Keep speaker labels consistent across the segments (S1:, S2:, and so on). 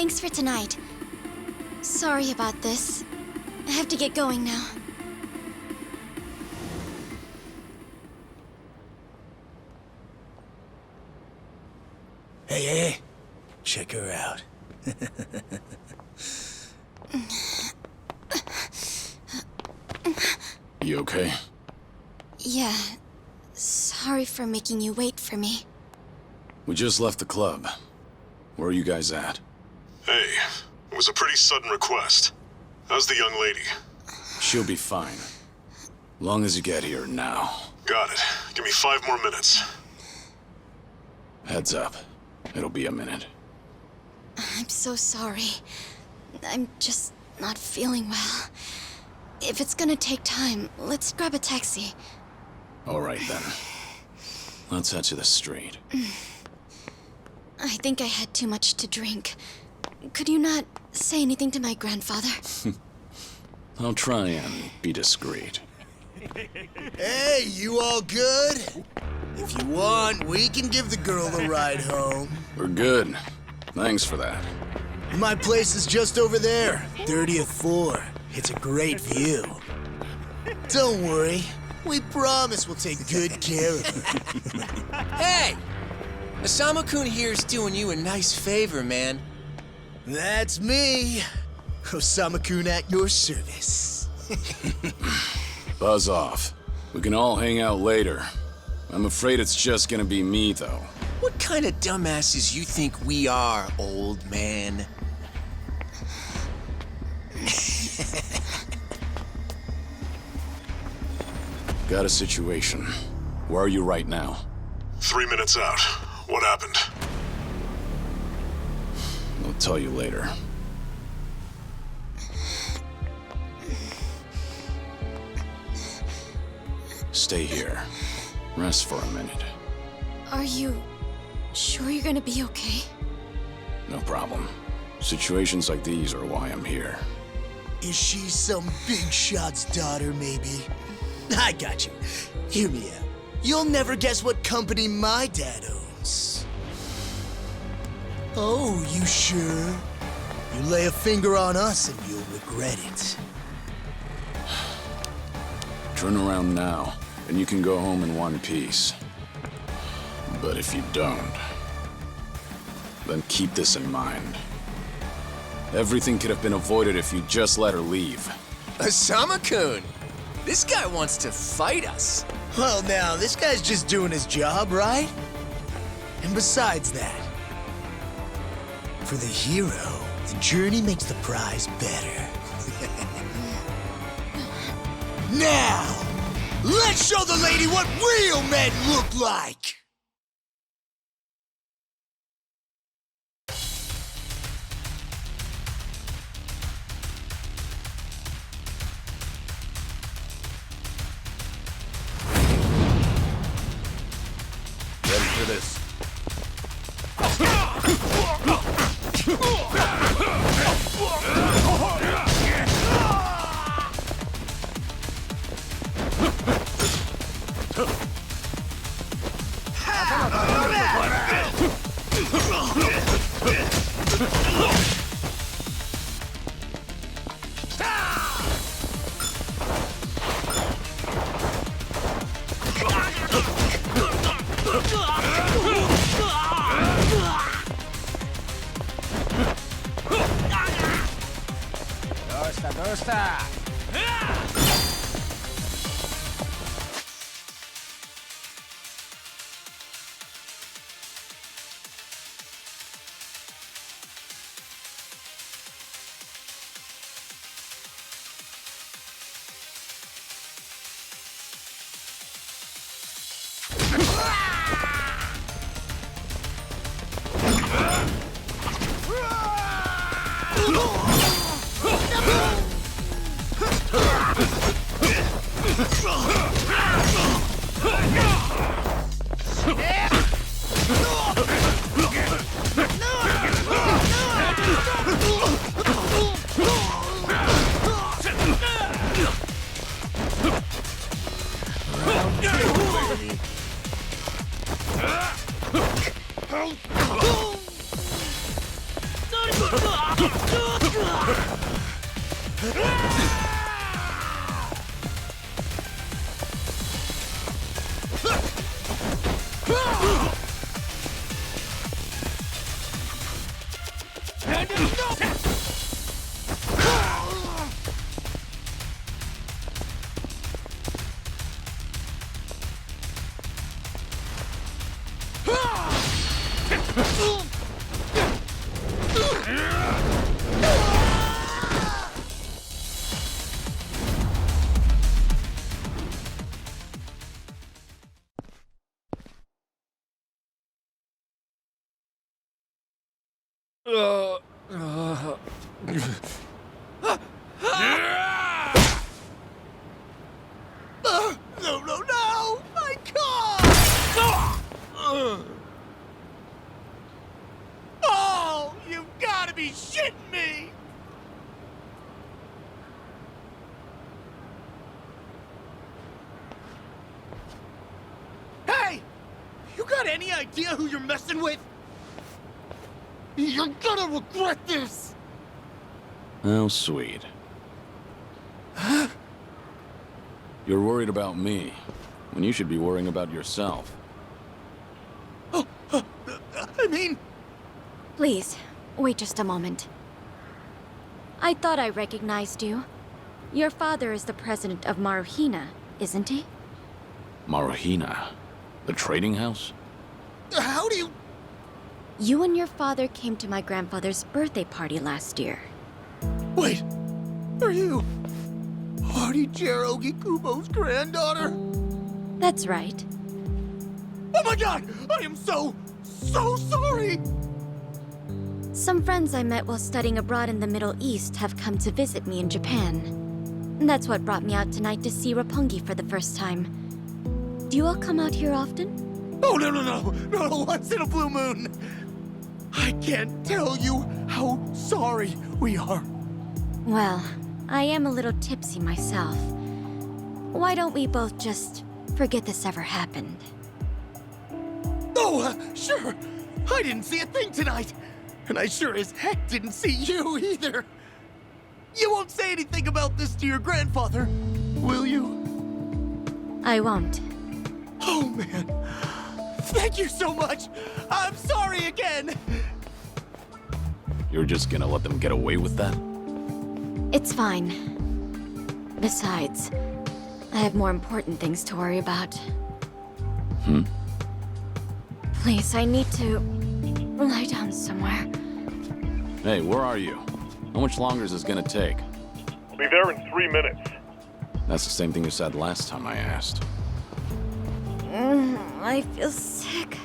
S1: Thanks for tonight. Sorry about this. I have to get going now.
S2: Hey, check her out.
S3: You okay?
S1: Yeah. Sorry for making you wait for me.
S3: We just left the club. Where are you guys at?
S4: Hey, it was a pretty sudden request. How's the young lady?
S3: She'll be fine. Long as you get here now.
S4: Got it. Give me 5 more minutes.
S3: Heads up. It'll be a minute.
S1: I'm so sorry. I'm just not feeling well. If it's gonna take time, let's grab a taxi.
S3: All right, then. Let's head to the street.
S1: I think I had too much to drink. Could you not say anything to my grandfather?
S3: I'll try and be discreet.
S2: Hey, you all good? If you want, we can give the girl a ride home.
S3: We're good. Thanks for that.
S2: My place is just over there, 30th floor. It's a great view. Don't worry. We promise we'll take good care of her.
S5: Hey! Osama-kun here's doing you a nice favor, man.
S2: That's me. Osama-kun at your service.
S3: Buzz off. We can all hang out later. I'm afraid it's just gonna be me, though.
S5: What kind of dumbasses you think we are, old man?
S3: Got a situation. Where are you right now?
S4: 3 minutes out. What happened?
S3: I'll tell you later. Stay here. Rest for a minute.
S1: Are you sure you're gonna be okay?
S3: No problem. Situations like these are why I'm here.
S2: Is she some big shot's daughter, maybe? I got you. Hear me out. You'll never guess what company my dad owns. Oh, you sure? You lay a finger on us and you'll regret it.
S3: Turn around now, and you can go home in one piece. But if you don't, then keep this in mind. Everything could have been avoided if you just let her leave.
S5: Osama-kun! This guy wants to fight us.
S2: Well, now, this guy's just doing his job, right? And besides that, for the hero, the journey makes the prize better. Now, let's show the lady what real men look like!
S3: Ready for this?
S2: No, no, no! My car! Oh, you've gotta be shitting me! Hey! You got any idea who you're messing with? You're gonna regret this!
S3: How sweet. You're worried about me, when you should be worrying about yourself.
S2: I mean...
S1: Please, wait just a moment. I thought I recognized you. Your father is the president of Maruhina, isn't he?
S3: Maruhina? The trading house?
S2: How do you...
S1: You and your father came to my grandfather's birthday party last year.
S2: Wait, are you... Hardy-Cher Kubo's granddaughter?
S1: That's right.
S2: Oh my god! I am so sorry!
S1: Some friends I met while studying abroad in the Middle East have come to visit me in Japan. That's what brought me out tonight to see Roppongi for the first time. Do you all come out here often?
S2: Oh, no, once in a blue moon! I can't tell you how sorry we are.
S1: Well, I am a little tipsy myself. Why don't we both just forget this ever happened?
S2: Oh, sure. I didn't see a thing tonight. And I sure as heck didn't see you either. You won't say anything about this to your grandfather, will you?
S1: I won't.
S2: Oh, man. Thank you so much. I'm sorry again.
S3: You're just gonna let them get away with that?
S1: It's fine. Besides, I have more important things to worry about. Please, I need to lie down somewhere.
S3: Hey, where are you? How much longer is this gonna take?
S4: I'll be there in 3 minutes.
S3: That's the same thing you said last time I asked.
S1: I feel sick.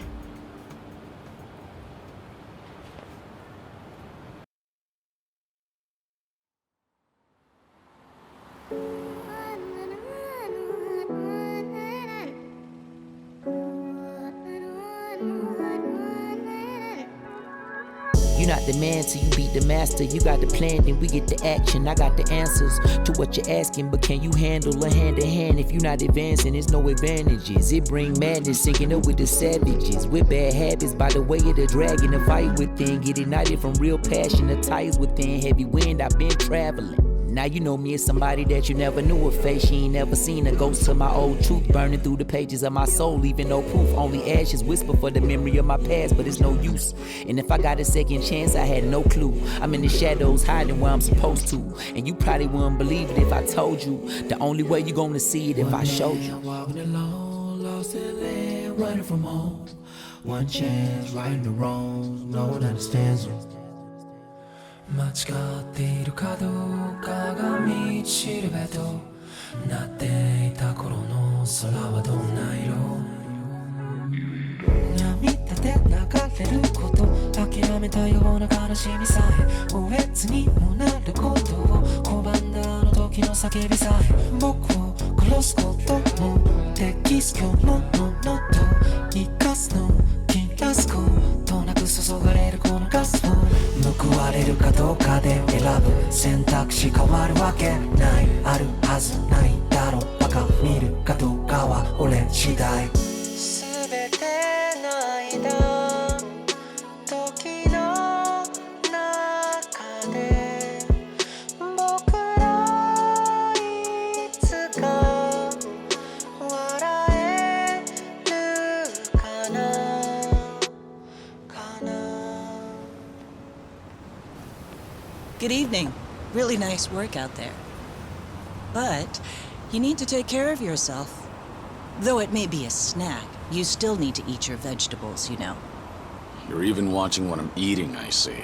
S6: You not the man till you beat the master. You got the plan, then we get the action. I got the answers to what you're asking, but can you handle a hand to hand? If you not advancing, there's no advantages. It bring madness, sinking up with the savages. With bad habits, by the way of the dragon, the fight within. Get ignited from real passion, the ties within. Heavy wind, I've been traveling. Now you know me as somebody that you never knew a face. She ain't never seen a ghost to my old truth burning through the pages of my soul, leaving no proof. Only ashes whisper for the memory of my past, but it's no use. And if I got a second chance, I had no clue. I'm in the shadows hiding where I'm supposed to. And you probably wouldn't believe it if I told you. The only way you gonna see it if I showed you.
S7: Walking alone, lost in land, running from home. One chance, righting the wrongs, no one understands them. 間違っているかどうかが道しるべとなっていた頃の空はどんな色涙で流れること諦めたような悲しみさえおえつにもなることを拒んだあの時の叫びさえ僕を殺すこともできす今日のものと生かすの切らすことなく注がれるこのガスを報われるかどうかで選ぶ選択肢変わるわけないあるはずないだろうバカ見るかどうかは俺次第全ての間時の中で僕らいつか笑えるかな
S8: Good evening. Really nice work out there. But you need to take care of yourself. Though it may be a snack, you still need to eat your vegetables, you know.
S3: You're even watching what I'm eating, I see.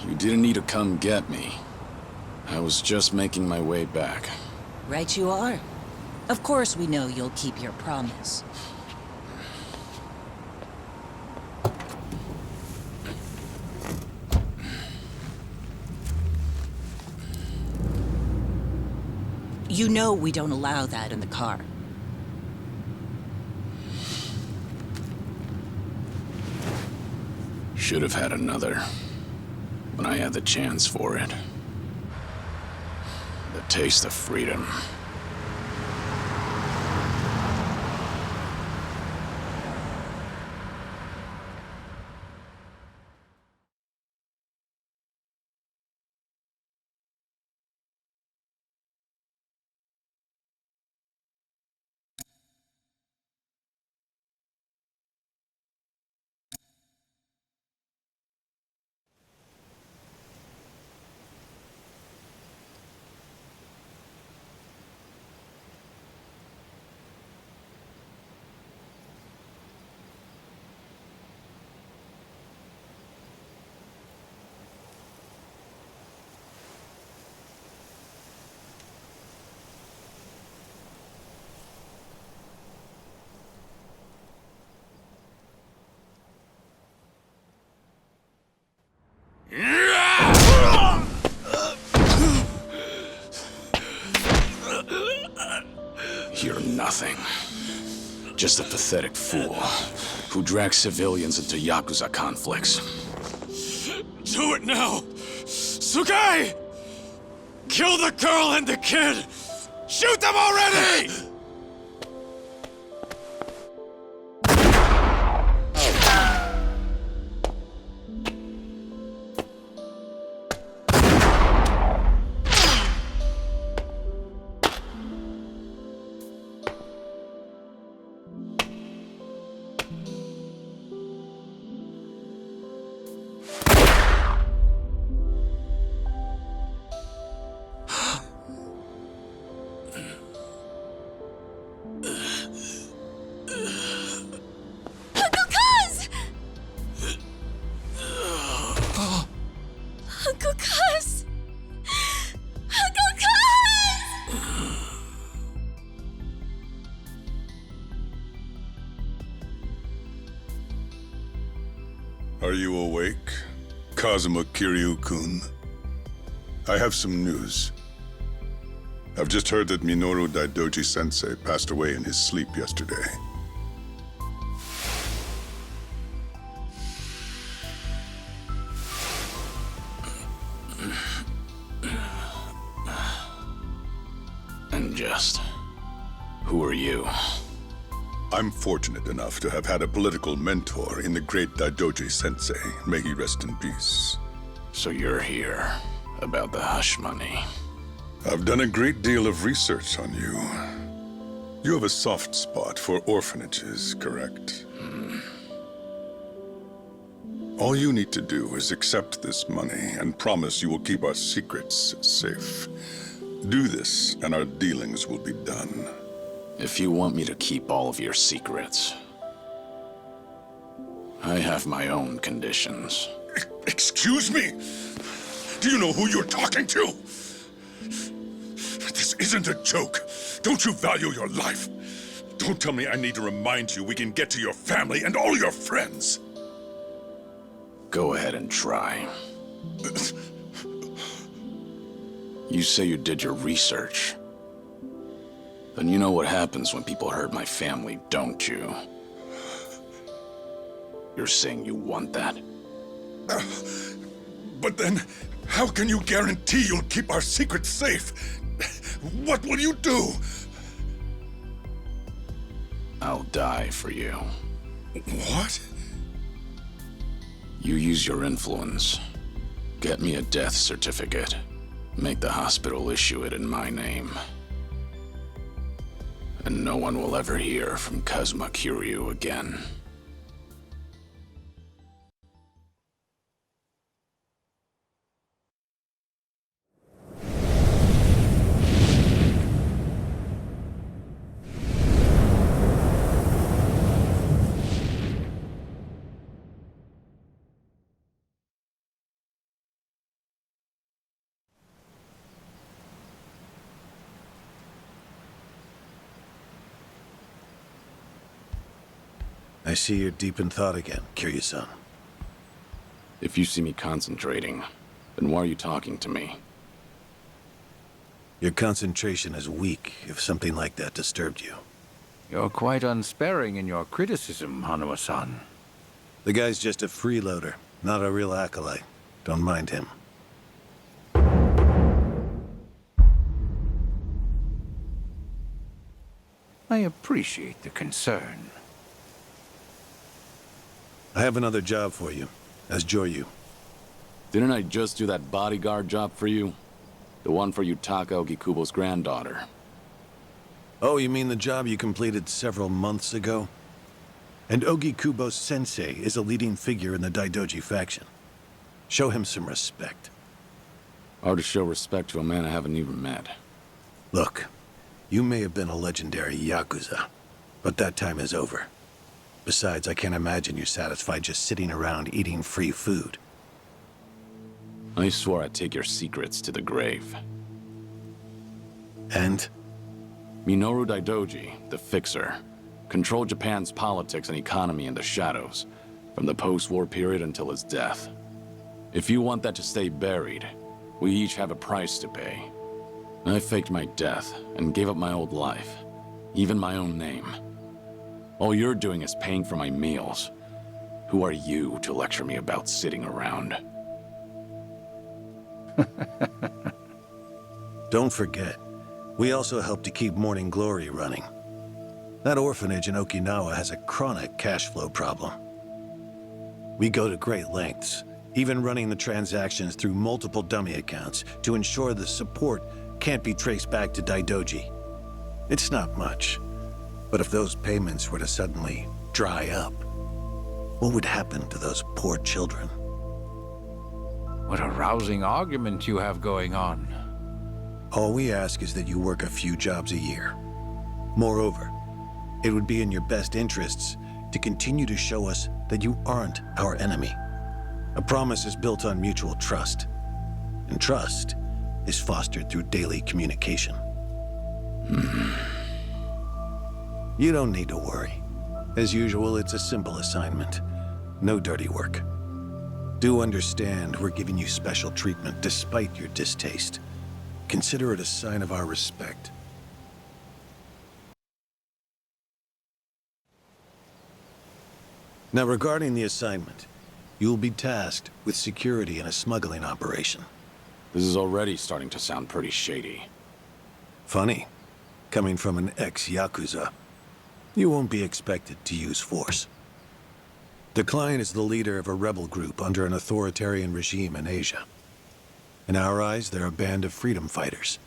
S3: You didn't need to come get me. I was just making my way back.
S8: Right you are. Of course we know you'll keep your promise. You know we don't allow that in the car.
S3: Should have had another. When I had the chance for it. The taste of freedom. You're nothing. Just a pathetic fool who drags civilians into Yakuza conflicts.
S9: Do it now! Sugai! Kill the girl and the kid! Shoot them already!
S1: Uncle Cuz! Uncle Cuz!
S10: Are you awake, Kazuma Kiryu-kun? I have some news. I've just heard that Minoru Daidoji-sensei passed away in his sleep yesterday.
S3: And just... who are you?
S10: I'm fortunate enough to have had a political mentor in the great Daidoji-sensei. May he rest in peace.
S3: So you're here about the hush money.
S10: I've done a great deal of research on you. You have a soft spot for orphanages, correct? All you need to do is accept this money and promise you will keep our secrets safe. Do this, and our dealings will be done.
S3: If you want me to keep all of your secrets, I have my own conditions.
S10: Excuse me? Do you know who you're talking to? This isn't a joke. Don't you value your life? Don't tell me I need to remind you we can get to your family and all your friends.
S3: Go ahead and try. You say you did your research. Then you know what happens when people hurt my family, don't you? You're saying you want that?
S10: But then, how can you guarantee you'll keep our secrets safe? What will you do?
S3: I'll die for you.
S10: What?
S3: You use your influence. Get me a death certificate. Make the hospital issue it in my name. And no one will ever hear from Kazuma Kiryu again.
S2: I see you're deep in thought again, Kiryu-san.
S3: If you see me concentrating, then why are you talking to me?
S11: Your concentration is weak if something like that disturbed you.
S12: You're quite unsparing in your criticism, Hanuma-san.
S11: The guy's just a freeloader, not a real acolyte. Don't mind him.
S12: I appreciate the concern.
S11: I have another job for you, as Joryu.
S3: Didn't I just do that bodyguard job for you? The one for Yutaka Ogikubo's granddaughter.
S11: Oh, you mean the job you completed several months ago? And Ogikubo Sensei is a leading figure in the Daidoji faction. Show him some respect.
S3: Hard to show respect to a man I haven't even met.
S11: Look, you may have been a legendary Yakuza, but that time is over. Besides, I can't imagine you're satisfied just sitting around eating free food.
S3: I swore I'd take your secrets to the grave.
S11: And?
S3: Minoru Daidoji, the Fixer, controlled Japan's politics and economy in the shadows, from the post-war period until his death. If you want that to stay buried, we each have a price to pay. I faked my death and gave up my old life, even my own name. All you're doing is paying for my meals. Who are you to lecture me about sitting around?
S11: Don't forget, we also help to keep Morning Glory running. That orphanage in Okinawa has a chronic cash flow problem. We go to great lengths, even running the transactions through multiple dummy accounts to ensure the support can't be traced back to Daidoji. It's not much, but if those payments were to suddenly dry up, what would happen to those poor children?
S12: What a rousing argument you have going on.
S11: All we ask is that you work a few jobs a year. Moreover, it would be in your best interests to continue to show us that you aren't our enemy. A promise is built on mutual trust, and trust is fostered through daily communication. You don't need to worry. As usual, it's a simple assignment. No dirty work. Do understand we're giving you special treatment despite your distaste. Consider it a sign of our respect. Now, regarding the assignment, you'll be tasked with security in a smuggling operation.
S3: This is already starting to sound pretty shady.
S11: Funny, coming from an ex-Yakuza. You won't be expected to use force. The client is the leader of a rebel group under an authoritarian regime in Asia. In our eyes, they're a band of freedom fighters.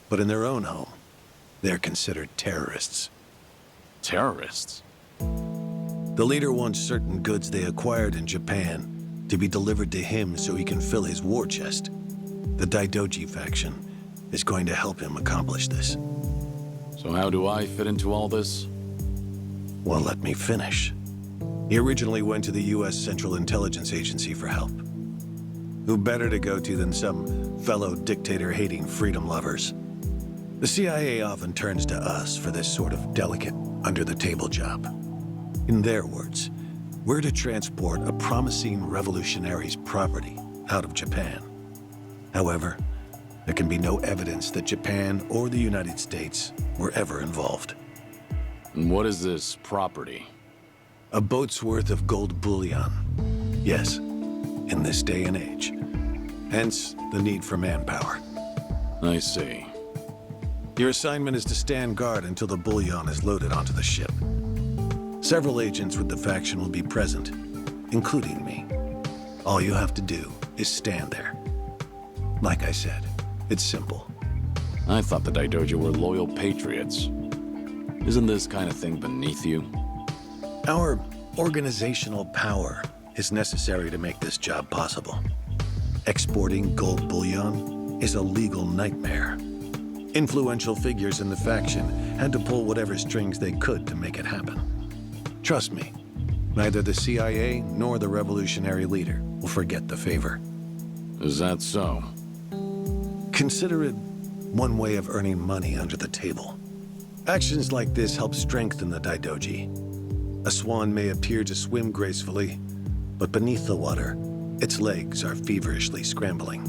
S11: But in their own home, they're considered terrorists.
S3: Terrorists?
S11: The leader wants certain goods they acquired in Japan to be delivered to him so he can fill his war chest. The Daidoji faction is going to help him accomplish this.
S3: So how do I fit into all this?
S11: Well, let me finish. He originally went to the U.S. Central Intelligence Agency for help. Who better to go to than some fellow dictator-hating freedom lovers? The CIA often turns to us for this sort of delicate, under-the-table job. In their words, we're to transport a promising revolutionary's property out of Japan. However, there can be no evidence that Japan or the United States were ever involved.
S3: And what is this property?
S11: A boat's worth of gold bullion. Yes, in this day and age. Hence, the need for manpower.
S3: I see.
S11: Your assignment is to stand guard until the bullion is loaded onto the ship. Several agents with the faction will be present, including me. All you have to do is stand there. Like I said, it's simple.
S3: I thought the Daidoji were loyal patriots. Isn't this kind of thing beneath you?
S11: Our organizational power is necessary to make this job possible. Exporting gold bullion is a legal nightmare. Influential figures in the faction had to pull whatever strings they could to make it happen. Trust me, neither the CIA nor the revolutionary leader will forget the favor.
S3: Is that so?
S11: Consider it one way of earning money under the table. Actions like this help strengthen the Daidoji. A swan may appear to swim gracefully, but beneath the water, its legs are feverishly scrambling.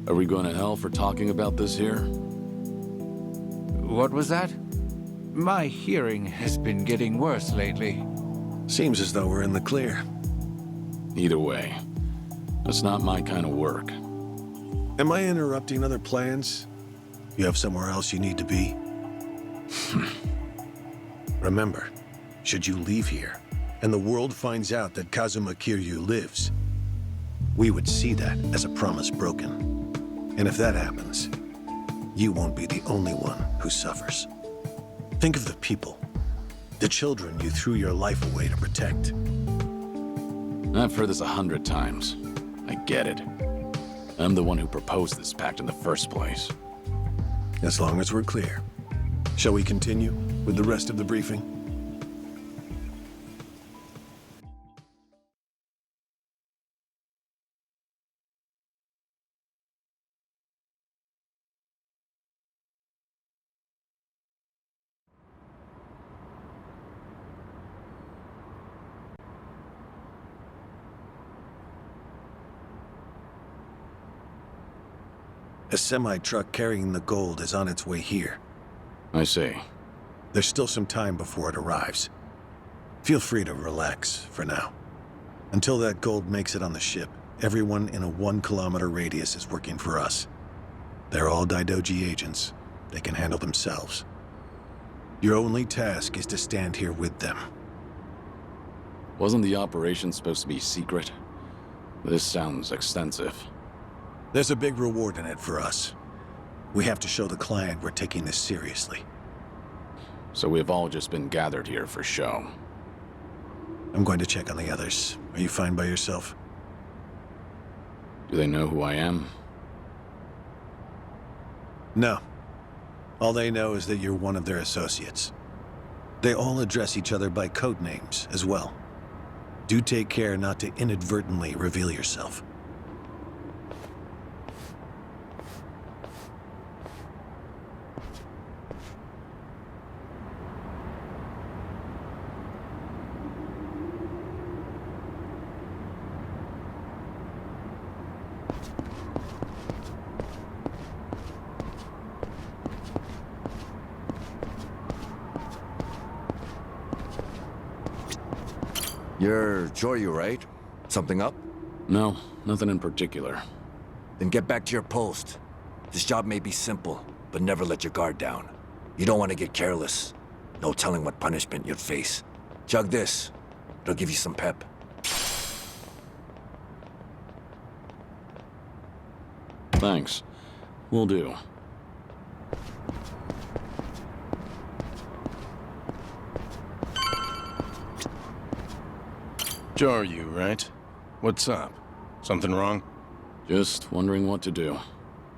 S3: Are we going to hell for talking about this here?
S12: What was that? My hearing has been getting worse lately.
S11: Seems as though we're in the clear.
S3: Either way, that's not my kind of work.
S11: Am I interrupting other plans? You have somewhere else you need to be? Remember, should you leave here, and the world finds out that Kazuma Kiryu lives, we would see that as a promise broken. And if that happens, you won't be the only one who suffers. Think of the people, the children you threw your life away to protect.
S3: I've heard this 100 times. I get it. I'm the one who proposed this pact in the first place.
S11: As long as we're clear. Shall we continue with the rest of the briefing? A semi-truck carrying the gold is on its way here.
S3: I see.
S11: There's still some time before it arrives. Feel free to relax for now. Until that gold makes it on the ship, everyone in a 1-kilometer radius is working for us. They're all Daidoji agents. They can handle themselves. Your only task is to stand here with them.
S3: Wasn't the operation supposed to be secret? This sounds extensive.
S11: There's a big reward in it for us. We have to show the client we're taking this seriously.
S3: So we've all just been gathered here for show.
S11: I'm going to check on the others. Are you fine by yourself?
S3: Do they know who I am?
S11: No. All they know is that you're one of their associates. They all address each other by code names as well. Do take care not to inadvertently reveal yourself.
S13: You're Joryu, right? Something up?
S3: No, nothing in particular.
S13: Then get back to your post. This job may be simple, but never let your guard down. You don't want to get careless. No telling what punishment you'd face. Chug this. It'll give you some pep.
S3: Thanks. Will do.
S9: Joryu, right? What's up? Something wrong?
S3: Just wondering what to do.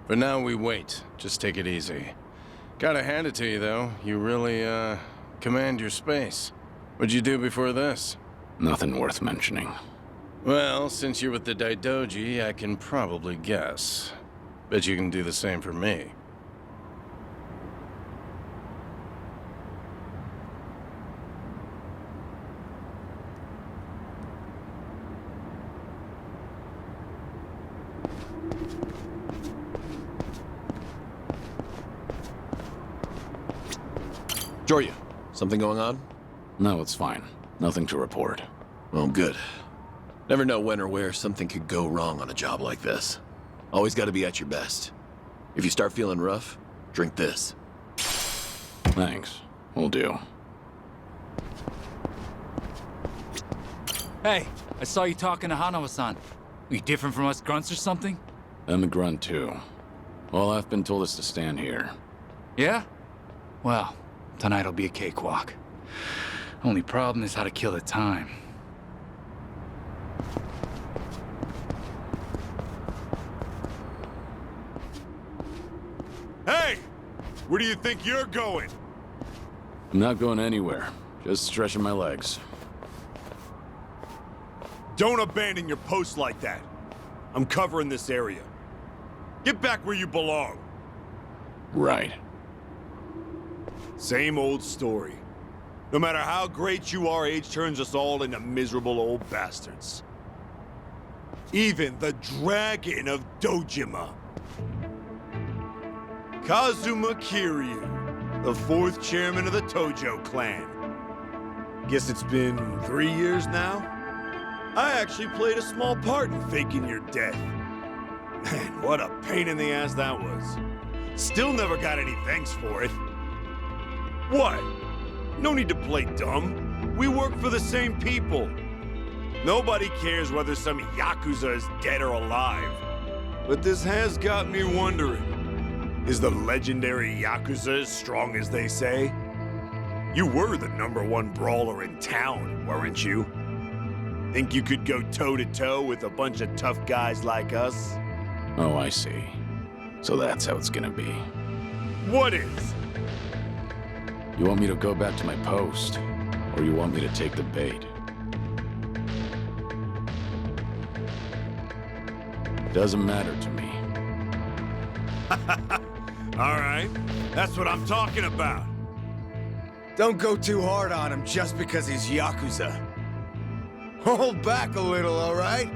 S9: For now, we wait. Just take it easy. Gotta hand it to you, though. You really, command your space. What'd you do before this?
S3: Nothing worth mentioning.
S9: Well, since you're with the Daidoji, I can probably guess. Bet you can do the same for me.
S14: Joryu, something going on?
S3: No, it's fine. Nothing to report.
S14: Well, good. Never know when or where something could go wrong on a job like this. Always gotta be at your best. If you start feeling rough, drink this.
S3: Thanks. Will do.
S15: Hey, I saw you talking to Hanawa-san. You different from us grunts or something?
S3: I'm a grunt, too. All I've been told is to stand here.
S15: Yeah? Well, tonight'll be a cakewalk. Only problem is how to kill the time.
S16: Hey! Where do you think you're going?
S3: I'm not going anywhere. Just stretching my legs.
S16: Don't abandon your post like that. I'm covering this area. Get back where you belong.
S3: Right.
S16: Same old story. No matter how great you are, age turns us all into miserable old bastards. Even the Dragon of Dojima. Kazuma Kiryu, the 4th chairman of the Tojo clan. Guess it's been 3 years now? I actually played a small part in faking your death. Man, what a pain in the ass that was. Still never got any thanks for it. What? No need to play dumb. We work for the same people. Nobody cares whether some Yakuza is dead or alive. But this has got me wondering. Is the legendary Yakuza as strong as they say? You were the #1 brawler in town, weren't you? Think you could go toe-to-toe with a bunch of tough guys like us?
S3: Oh, I see. So that's how it's gonna be.
S16: What is?
S3: You want me to go back to my post, or you want me to take the bait? Doesn't matter to me.
S16: All right, that's what I'm talking about.
S2: Don't go too hard on him just because he's Yakuza. Hold back a little, all right?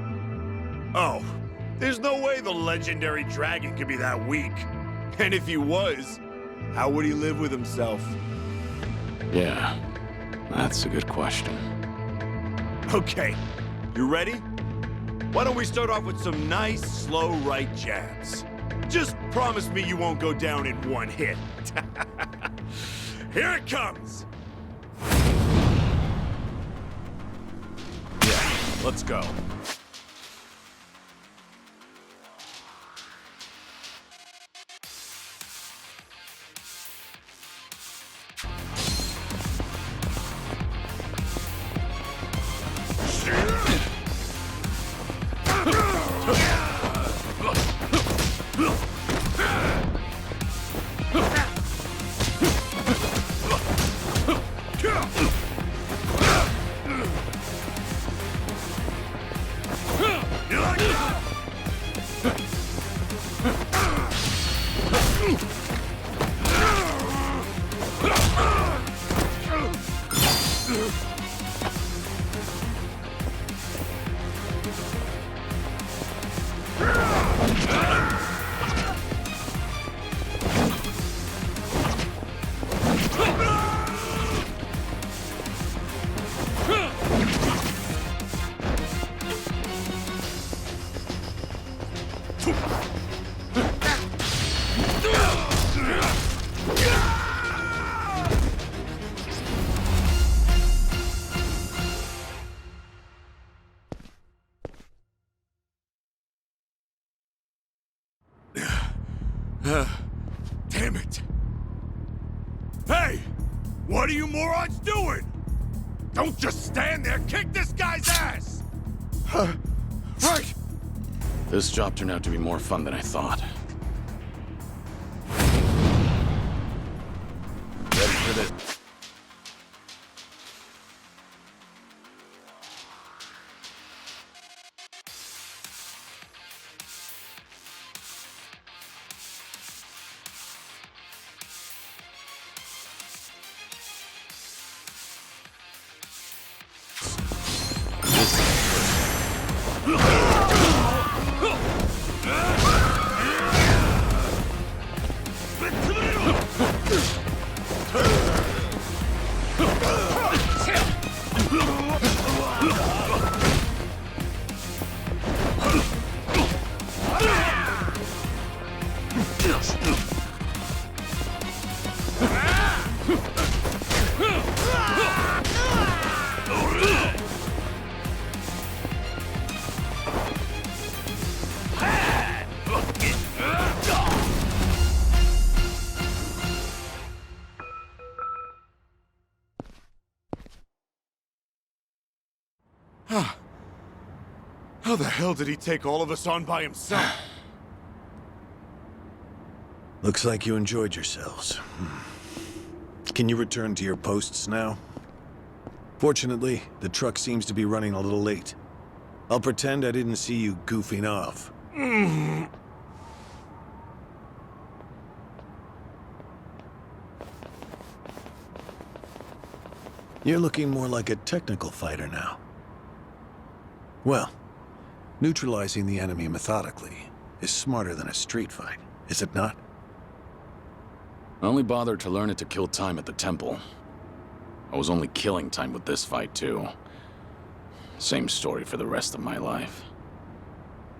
S16: Oh, there's no way the legendary dragon could be that weak. And if he was, how would he live with himself?
S3: Yeah, that's a good question.
S16: Okay, you ready? Why don't we start off with some nice, slow right jabs? Just promise me you won't go down in one hit. Here it comes!
S14: Yeah, let's go.
S16: Damn it! Hey! What are you morons doing? Don't just stand there! Kick this guy's ass!
S2: Right!
S3: This job turned out to be more fun than I thought.
S14: Ready for this?
S16: How the hell did he take all of us on by himself?
S11: Looks like you enjoyed yourselves. Can you return to your posts now? Fortunately, the truck seems to be running a little late. I'll pretend I didn't see you goofing off. You're looking more like a technical fighter now. Well, neutralizing the enemy methodically is smarter than a street fight, is it not?
S3: I only bothered to learn it to kill time at the temple. I was only killing time with this fight, too. Same story for the rest of my life.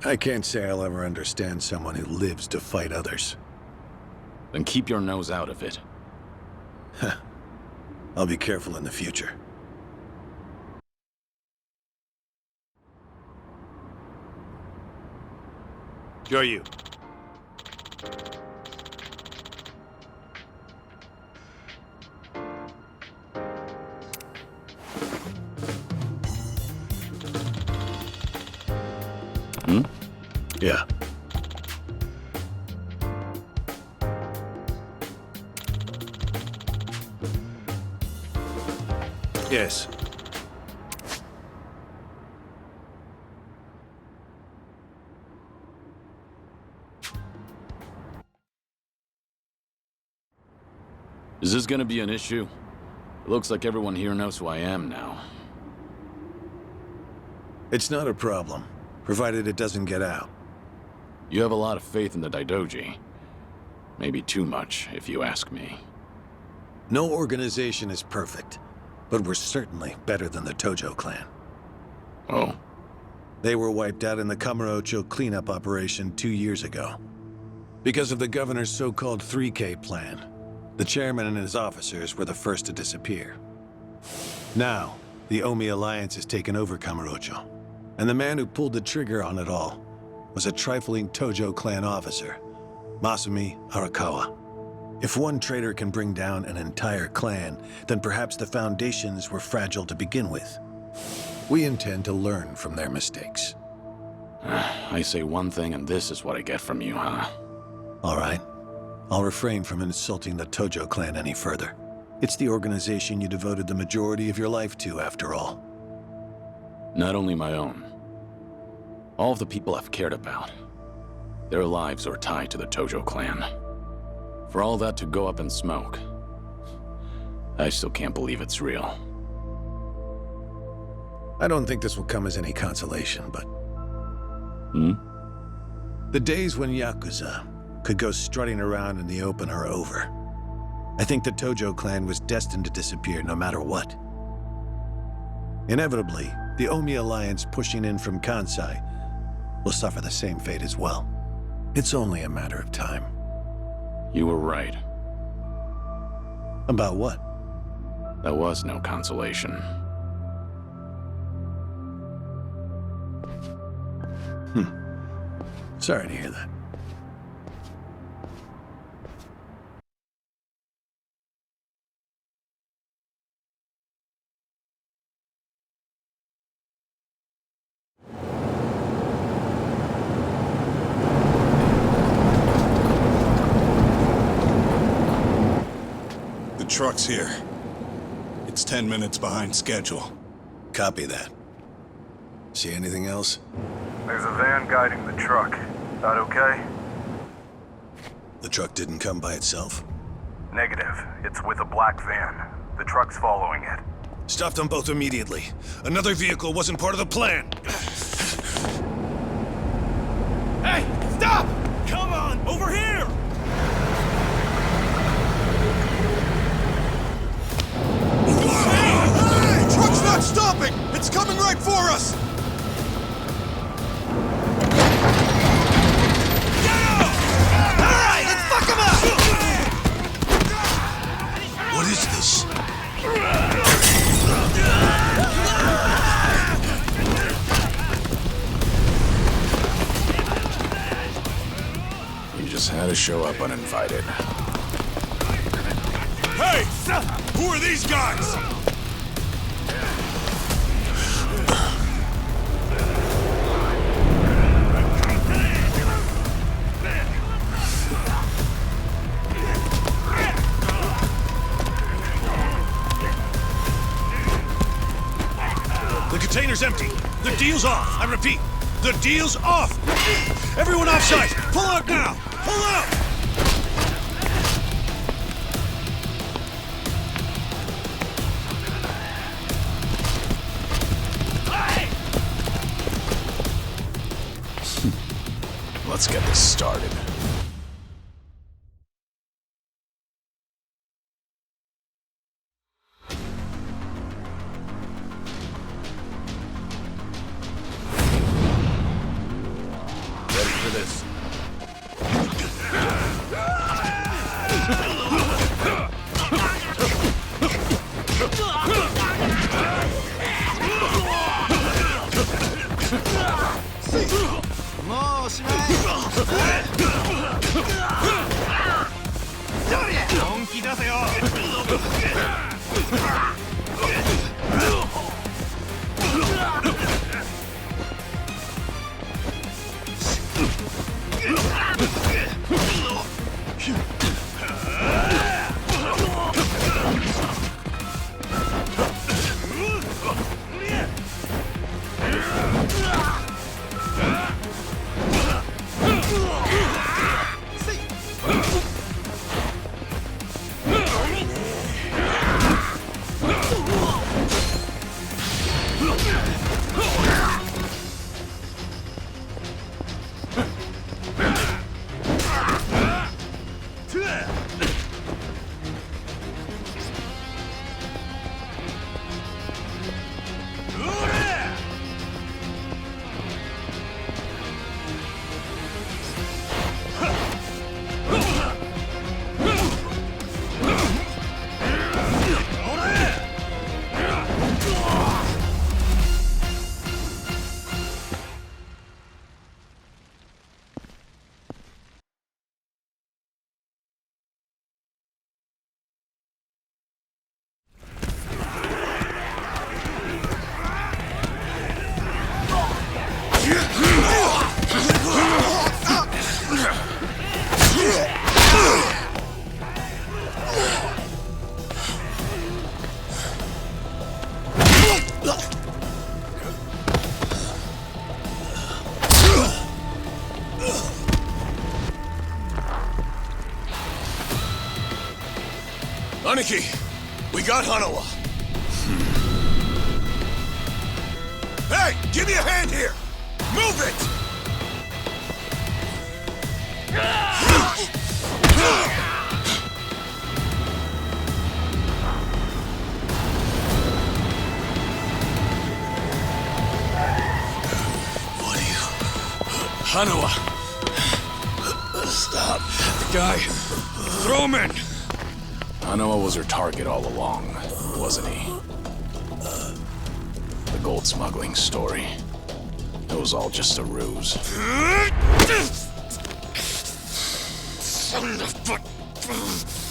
S11: I can't say I'll ever understand someone who lives to fight others.
S3: Then keep your nose out of it.
S11: I'll be careful in the future.
S16: Ryu.
S3: Hmm?
S11: Yeah. Yes.
S3: Is this gonna be an issue? It looks like everyone here knows who I am now.
S11: It's not a problem, provided it doesn't get out.
S3: You have a lot of faith in the Daidoji. Maybe too much, if you ask me.
S11: No organization is perfect, but we're certainly better than the Tojo clan.
S3: Oh?
S11: They were wiped out in the Kamurocho cleanup operation 2 years ago. Because of the governor's so-called 3K plan, the chairman and his officers were the first to disappear. Now, the Omi Alliance has taken over Kamurocho, and the man who pulled the trigger on it all was a trifling Tojo clan officer, Masumi Arakawa. If one traitor can bring down an entire clan, then perhaps the foundations were fragile to begin with. We intend to learn from their mistakes.
S3: I say one thing and this is what I get from you, huh?
S11: All right. I'll refrain from insulting the Tojo clan any further. It's the organization you devoted the majority of your life to, after all.
S3: Not only my own. All of the people I've cared about. Their lives are tied to the Tojo clan. For all that to go up in smoke, I still can't believe it's real.
S11: I don't think this will come as any consolation, but...
S3: Hmm?
S11: The days when Yakuza could go strutting around in the open are over. I think the Tojo clan was destined to disappear no matter what. Inevitably, the Omi Alliance pushing in from Kansai will suffer the same fate as well. It's only a matter of time.
S3: You were right.
S11: About what?
S3: There was no consolation.
S11: Sorry to hear that.
S17: The truck's here. It's 10 minutes behind schedule.
S11: Copy that. See anything else?
S18: There's a van guiding the truck. That okay?
S11: The truck didn't come by itself?
S18: Negative. It's with a black van. The truck's following it.
S17: Stop them both immediately. Another vehicle wasn't part of the plan.
S9: Hey, stop! Come on, over here!
S17: Hey! Truck's not stopping! It's coming right for us!
S9: Alright, let's fuck him up!
S17: What is this?
S3: You just had to show up uninvited.
S17: Hey! Who are these guys? The container's empty. The deal's off. I repeat, the deal's off. Everyone offside. Pull out now. Pull out.
S3: Let's get this started.
S17: き出せよ。
S2: Aniki, we got Hanawa. Hey, give me a hand here! Move it! What are you... Hanawa! Stop.
S17: The guy. Throw him in!
S3: Hanawa was her target all along, wasn't he? The gold smuggling story. It was all just a ruse.
S17: Son of a...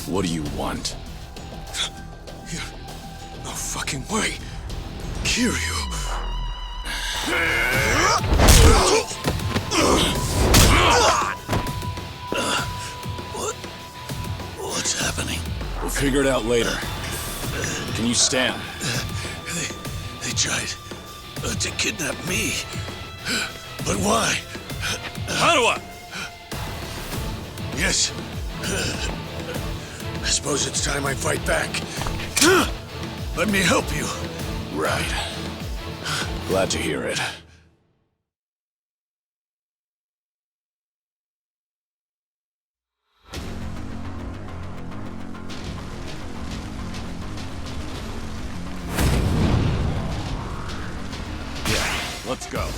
S3: What do you want?
S17: No fucking way. Kiryu.
S2: What's happening?
S3: We'll figure it out later. Can you stand?
S2: They tried to kidnap me. But why?
S17: Hanawa!
S2: Yes. I suppose it's time I fight back. Let me help you.
S3: Right. Glad to hear it.
S17: Let's go.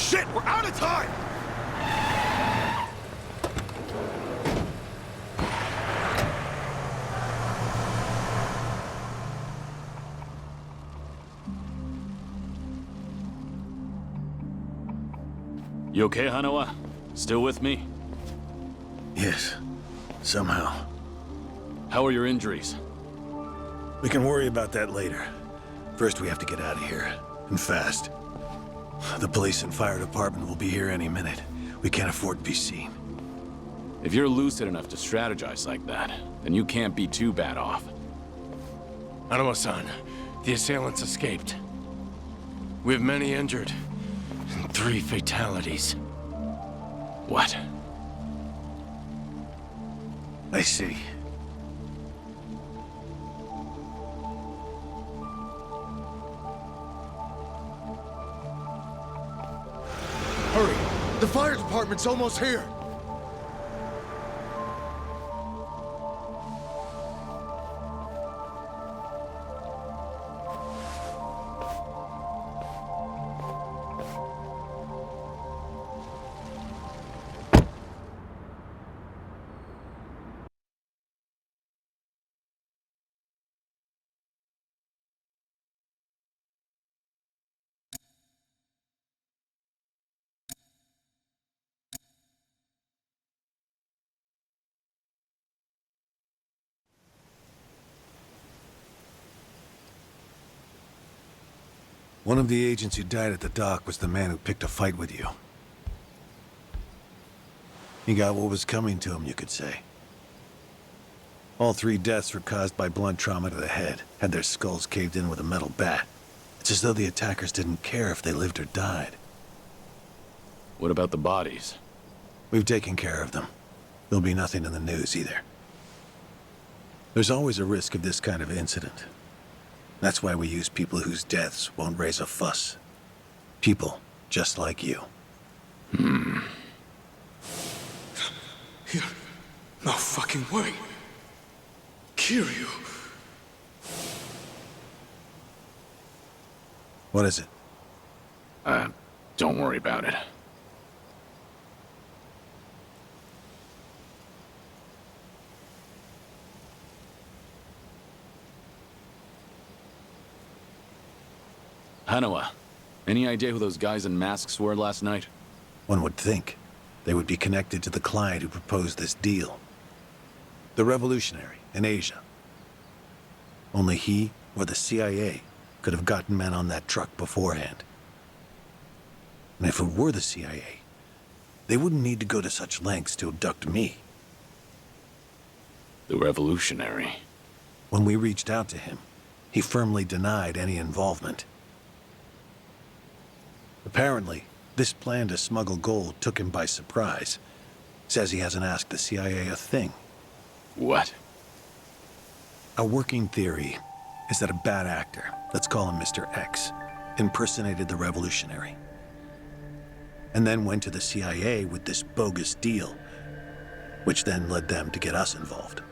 S17: Shit, we're out of time!
S9: You okay, Hanawa? Still with me?
S11: Yes. Somehow.
S3: How are your injuries?
S11: We can worry about that later. First, we have to get out of here. And fast. The police and fire department will be here any minute. We can't afford to be seen.
S3: If you're lucid enough to strategize like that, then you can't be too bad off.
S19: Hanawa-san, the assailants escaped. We have many injured. And 3 fatalities.
S3: What?
S11: I see.
S17: Hurry! The fire department's almost here!
S11: One of the agents who died at the dock was the man who picked a fight with you. He got what was coming to him, you could say. All 3 deaths were caused by blunt trauma to the head, had their skulls caved in with a metal bat. It's as though the attackers didn't care if they lived or died.
S3: What about the bodies?
S11: We've taken care of them. There'll be nothing in the news either. There's always a risk of this kind of incident. That's why we use people whose deaths won't raise a fuss. People just like you.
S9: No fucking way. Kiryu.
S11: What is it?
S3: Don't worry about it. Hanawa, any idea who those guys in masks were last night?
S11: One would think they would be connected to the client who proposed this deal. The revolutionary in Asia. Only he or the CIA could have gotten men on that truck beforehand. And if it were the CIA, they wouldn't need to go to such lengths to abduct me.
S3: The revolutionary.
S11: When we reached out to him, he firmly denied any involvement. Apparently, this plan to smuggle gold took him by surprise. Says he hasn't asked the CIA a thing.
S3: What?
S11: A working theory is that a bad actor, let's call him Mr. X, impersonated the revolutionary. And then went to the CIA with this bogus deal, which then led them to get us involved.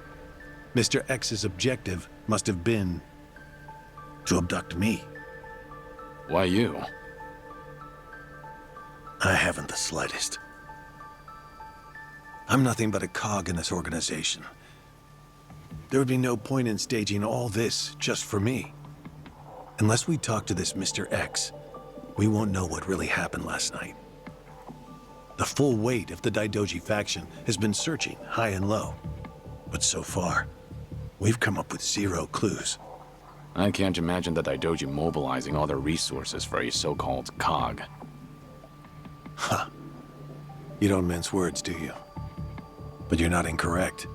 S11: Mr. X's objective must have been to abduct me.
S3: Why you?
S11: I haven't the slightest. I'm nothing but a cog in this organization. There would be no point in staging all this just for me. Unless we talk to this Mr. X, we won't know what really happened last night. The full weight of the Daidoji faction has been searching high and low. But so far, we've come up with 0 clues.
S3: I can't imagine the Daidoji mobilizing all their resources for a so-called cog.
S11: Huh. You don't mince words, do you? But you're not incorrect.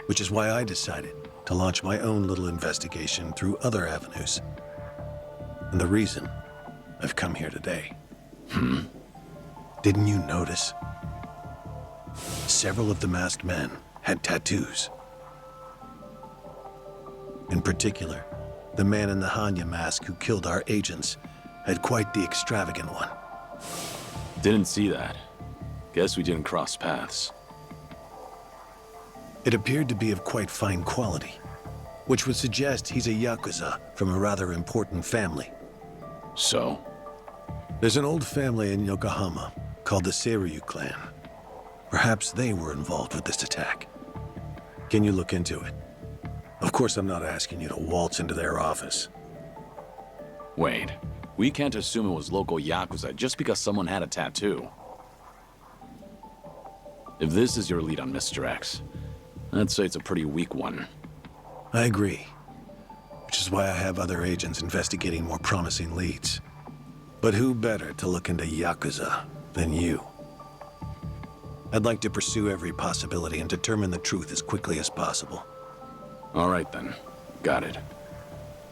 S11: Which is why I decided to launch my own little investigation through other avenues. And the reason I've come here today. Didn't you notice? Several of the masked men had tattoos. In particular, the man in the Hanya mask who killed our agents had quite the extravagant one.
S3: Didn't see that. Guess we didn't cross paths.
S11: It appeared to be of quite fine quality, which would suggest he's a Yakuza from a rather important family.
S3: So?
S11: There's an old family in Yokohama called the Seiryu clan. Perhaps they were involved with this attack. Can you look into it? Of course, I'm not asking you to waltz into their office.
S3: Wait, we can't assume it was local Yakuza just because someone had a tattoo. If this is your lead on Mr. X, I'd say it's a pretty weak one.
S11: I agree. Which is why I have other agents investigating more promising leads. But who better to look into Yakuza than you? I'd like to pursue every possibility and determine the truth as quickly as possible.
S3: All right then. Got it.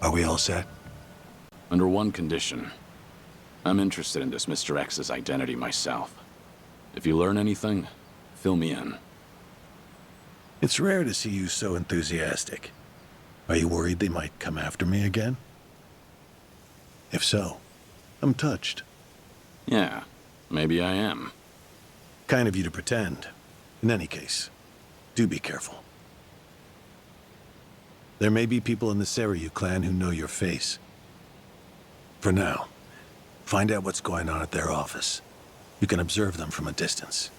S11: Are we all set?
S3: Under one condition. I'm interested in this Mr. X's identity myself. If you learn anything, fill me in.
S11: It's rare to see you so enthusiastic. Are you worried they might come after me again? If so, I'm touched.
S3: Yeah, maybe I am.
S11: Kind of you to pretend. In any case, do be careful. There may be people in the Seiryu clan who know your face. For now, find out what's going on at their office. You can observe them from a distance.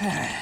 S2: Ah!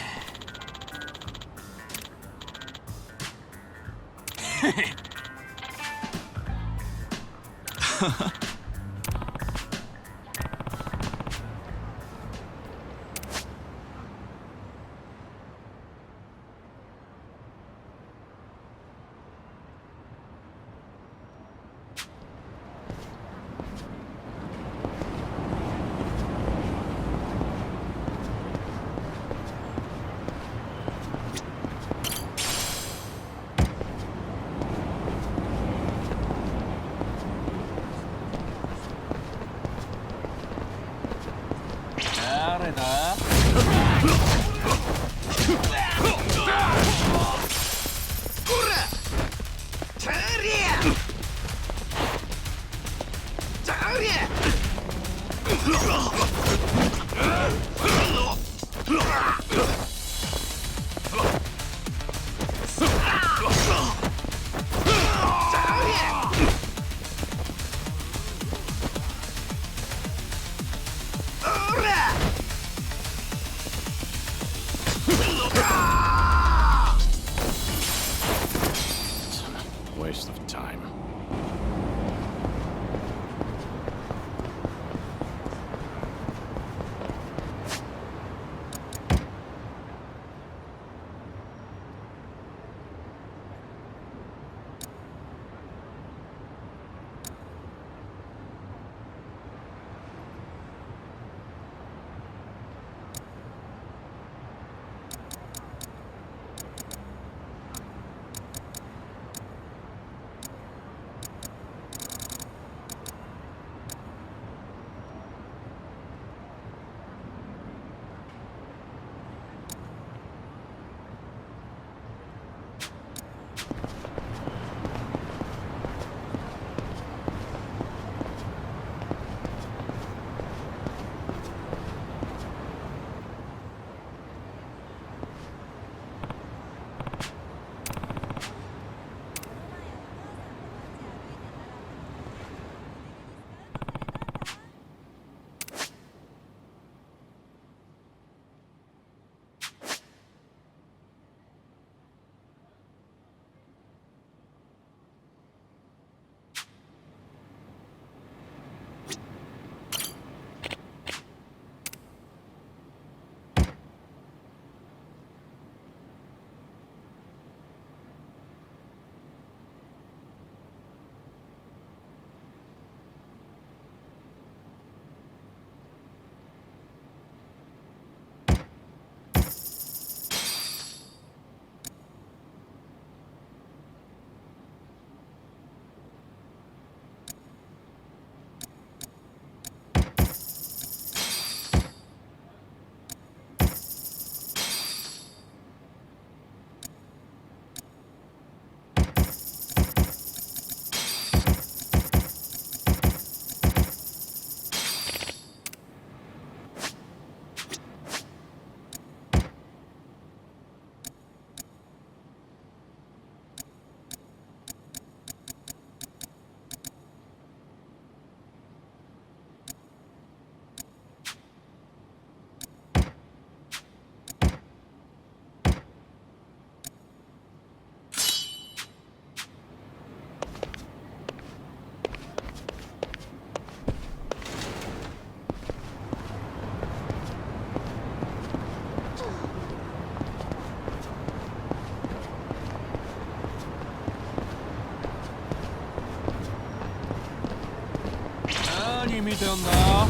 S9: てんだ。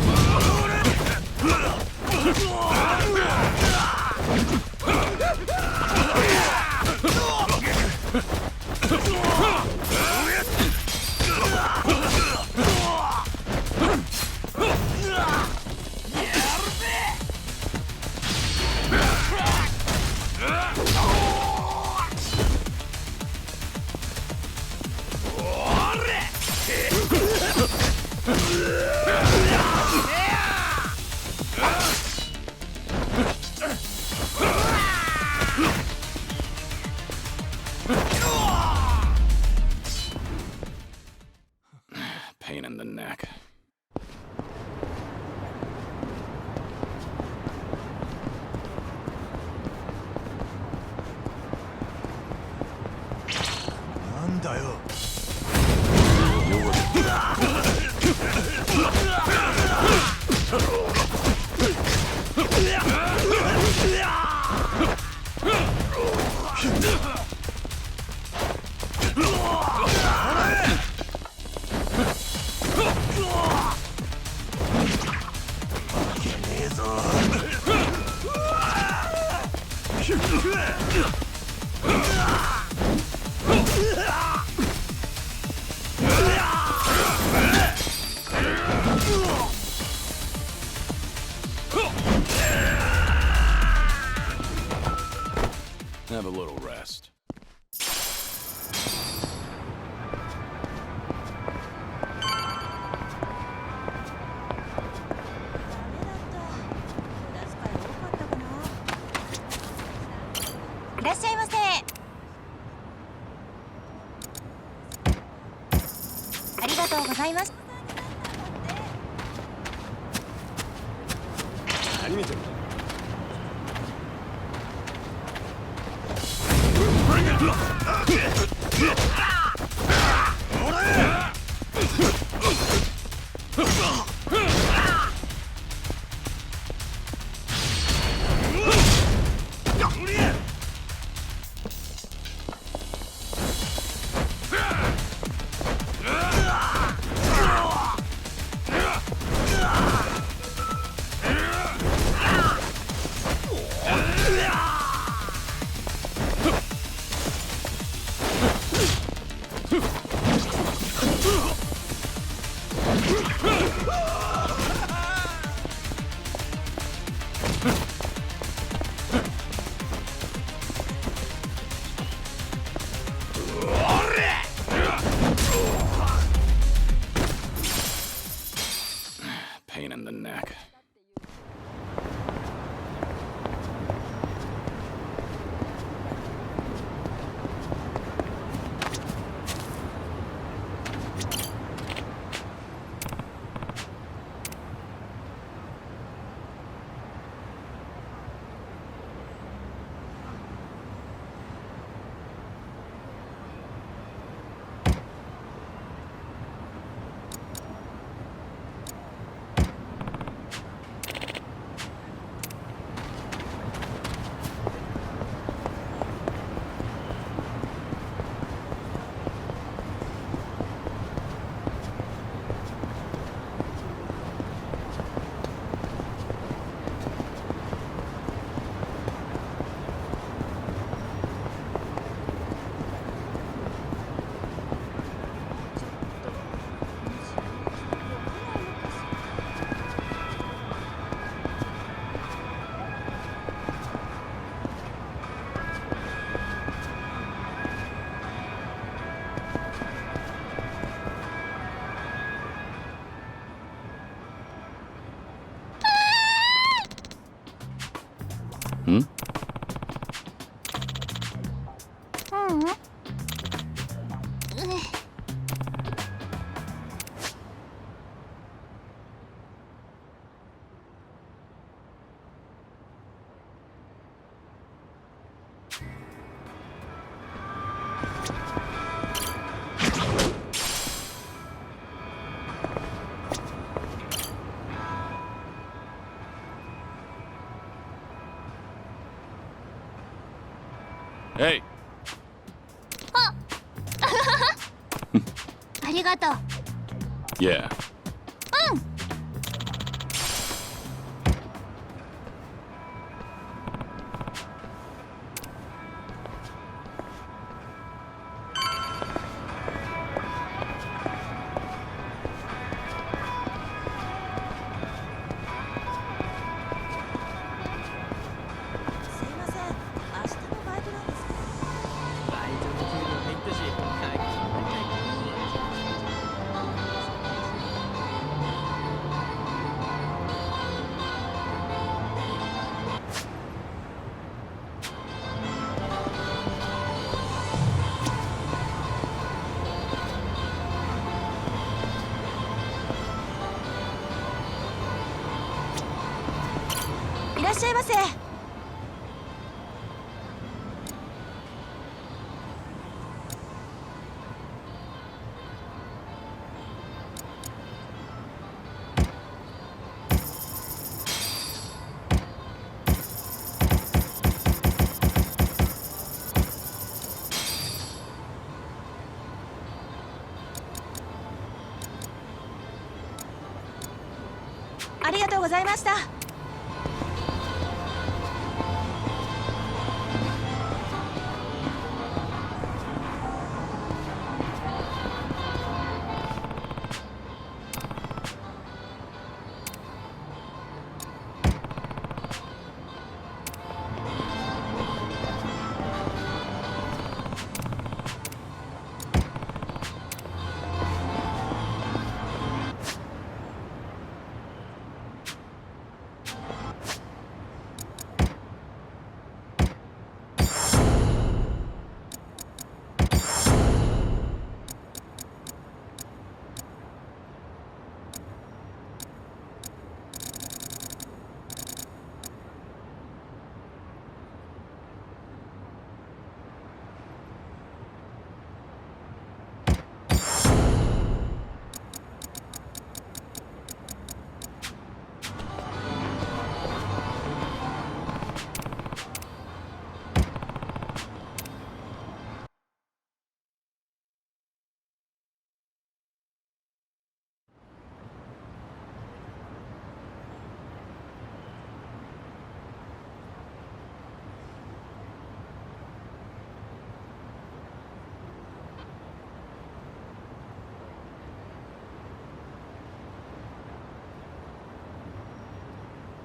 S3: Pain in the neck. Have a little rest. Pain in the neck. Hmm? Hey.
S20: ありがとう。
S3: Yeah.
S20: しゃいませ。ありがとうございました。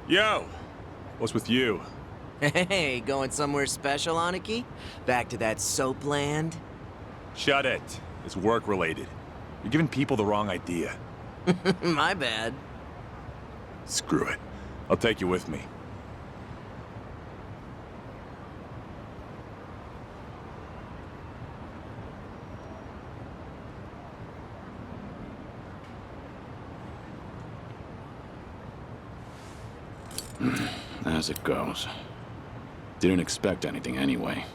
S17: Yo! What's with you?
S21: Hey, going somewhere special, Aniki? Back to that soap land?
S17: Shut it. It's work-related. You're giving people the wrong idea.
S21: My bad.
S17: Screw it. I'll take you with me.
S3: As it goes. Didn't expect anything anyway.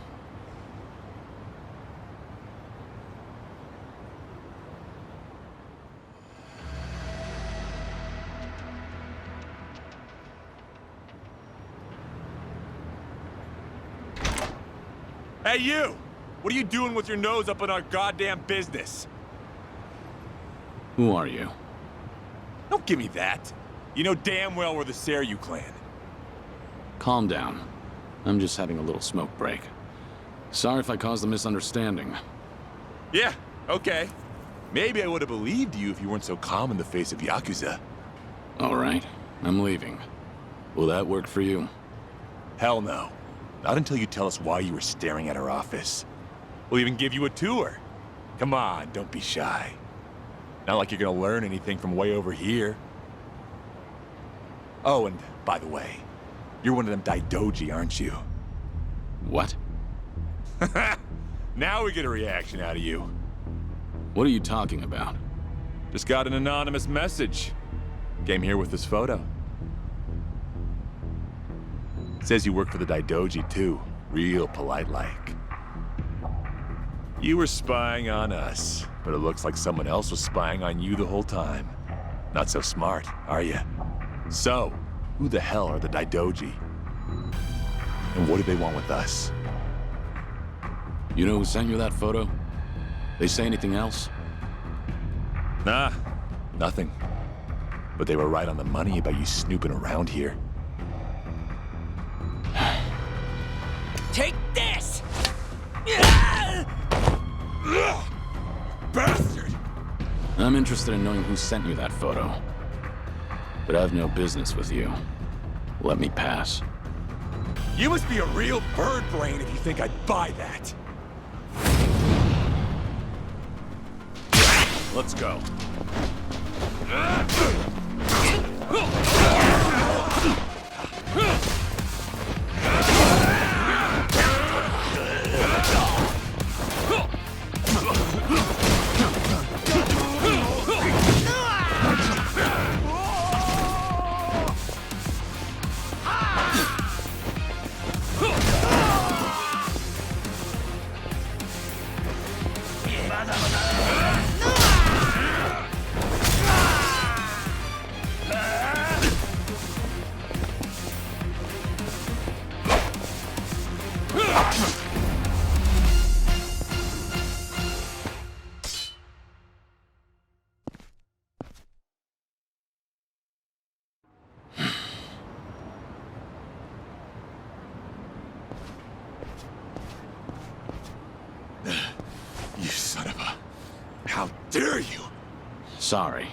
S17: Hey, you! What are you doing with your nose up in our goddamn business?
S3: Who are you?
S17: Don't give me that. You know damn well we're the Seryu clan.
S3: Calm down. I'm just having a little smoke break. Sorry if I caused a misunderstanding.
S17: Yeah, okay. Maybe I would have believed you if you weren't so calm in the face of Yakuza.
S3: All right, I'm leaving. Will that work for you?
S17: Hell no. Not until you tell us why you were staring at our office. We'll even give you a tour. Come on, don't be shy. Not like you're gonna learn anything from way over here. Oh, and by the way, you're one of them Daidoji, aren't you?
S3: What?
S17: Now we get a reaction out of you.
S3: What are you talking about?
S17: Just got an anonymous message. Came here with this photo. Says you work for the Daidoji too. Real polite-like. You were spying on us, but it looks like someone else was spying on you the whole time. Not so smart, are you? So, who the hell are the Daidoji? And what do they want with us?
S3: You know who sent you that photo? They say anything else?
S17: Nah, nothing. But they were right on the money about you snooping around here.
S21: Take this!
S17: Bastard!
S3: I'm interested in knowing who sent you that photo. But I have no business with you. Let me pass.
S17: You must be a real bird brain if you think I'd buy that. Let's go. How dare you?
S3: Sorry,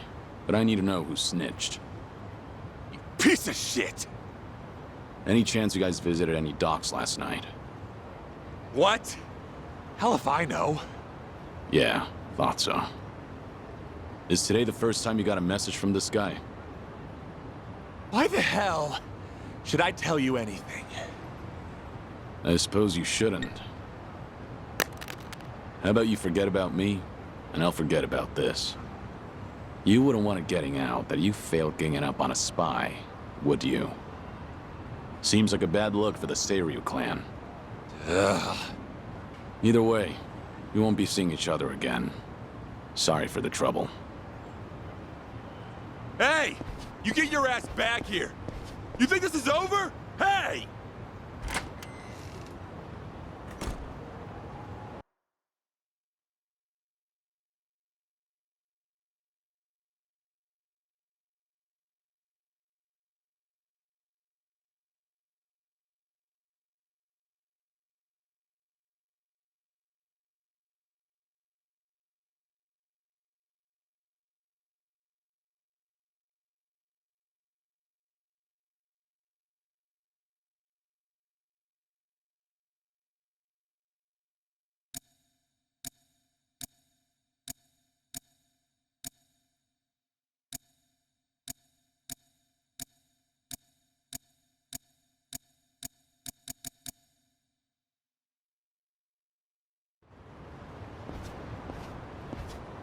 S3: but I need to know who snitched.
S17: Piece of shit!
S3: Any chance you guys visited any docks last night?
S17: What? Hell if I know.
S3: Yeah, thought so. Is today the first time you got a message from this guy?
S17: Why the hell should I tell you anything?
S3: I suppose you shouldn't. How about you forget about me, and I'll forget about this. You wouldn't want it getting out that you failed ganging up on a spy, would you? Seems like a bad look for the Seiryu clan.
S17: Ugh.
S3: Either way, we won't be seeing each other again. Sorry for the trouble.
S17: Hey! You get your ass back here! You think this is over? Hey!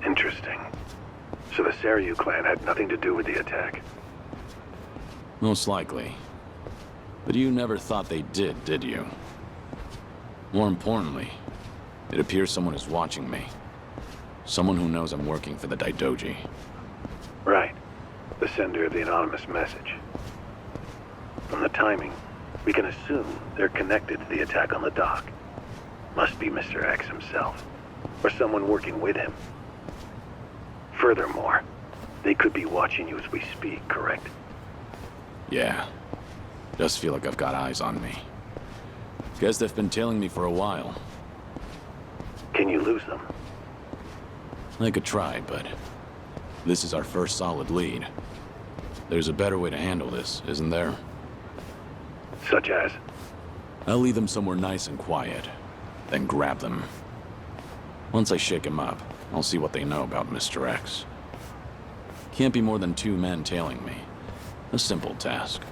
S11: Interesting. So the Seiryu clan had nothing to do with the attack?
S3: Most likely. But you never thought they did you? More importantly, it appears someone is watching me. Someone who knows I'm working for the Daidoji.
S11: Right. The sender of the anonymous message. From the timing, we can assume they're connected to the attack on the dock. Must be Mr. X himself, or someone working with him. Furthermore, they could be watching you as we speak, correct?
S3: Yeah. Does feel like I've got eyes on me. Guess they've been tailing me for a while.
S11: Can you lose them?
S3: I could try, but this is our first solid lead. There's a better way to handle this, isn't there?
S11: Such as?
S3: I'll lead them somewhere nice and quiet, then grab them. Once I shake them up, I'll see what they know about Mr. X. Can't be more than 2 men tailing me. A simple task.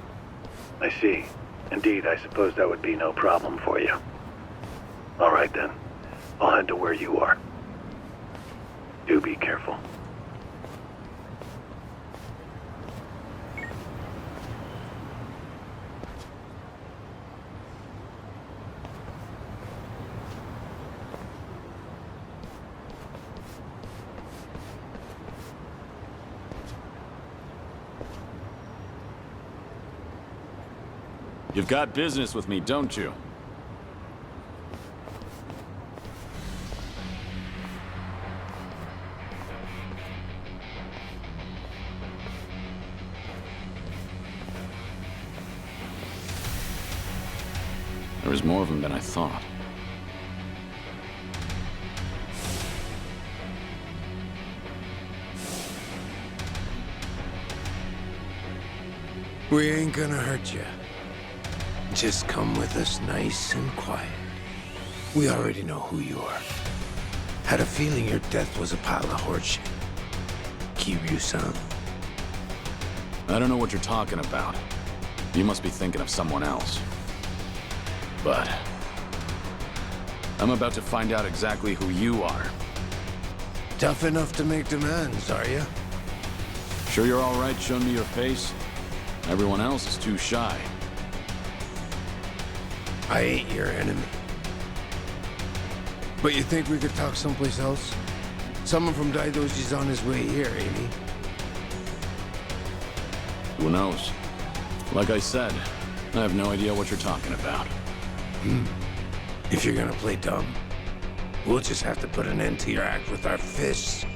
S11: I see. Indeed, I suppose that would be no problem for you. All right then. I'll head to where you are. Do be careful.
S3: You've got business with me, don't you? There was more of them than I thought.
S5: We ain't gonna hurt you. Just come with us nice and quiet. We already know who you are. Had a feeling your death was a pile of horseshit. Kiryu-san.
S3: I don't know what you're talking about. You must be thinking of someone else. But I'm about to find out exactly who you are.
S5: Tough enough to make demands, are you?
S3: Sure you're all right showing me your face? Everyone else is too shy.
S5: I ain't your enemy. But you think we could talk someplace else? Someone from Daidoji's on his way here, ain't he?
S3: Who knows? Like I said, I have no idea what you're talking about.
S5: If you're gonna play dumb, we'll just have to put an end to your act with our fists.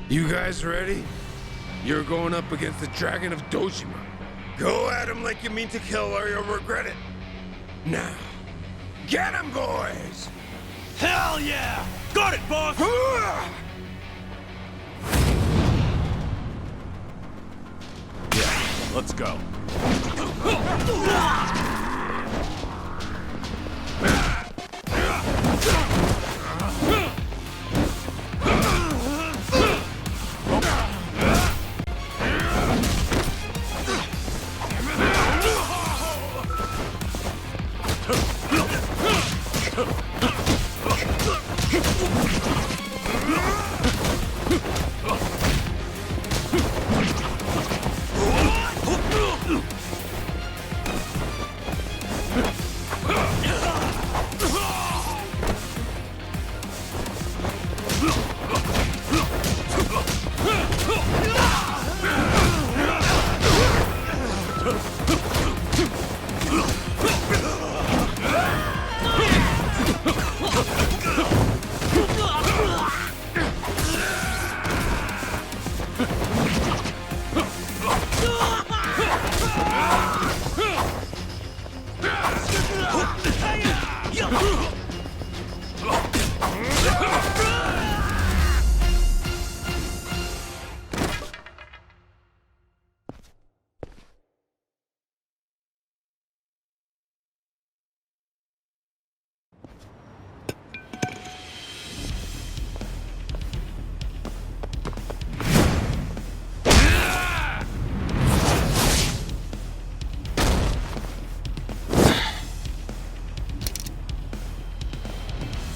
S5: You guys ready? You're going up against the Dragon of Dojima. Go at him like you mean to kill or you'll regret it. Now, get him, boys!
S9: Hell yeah!
S16: Got it, boss!
S17: Yeah, let's go.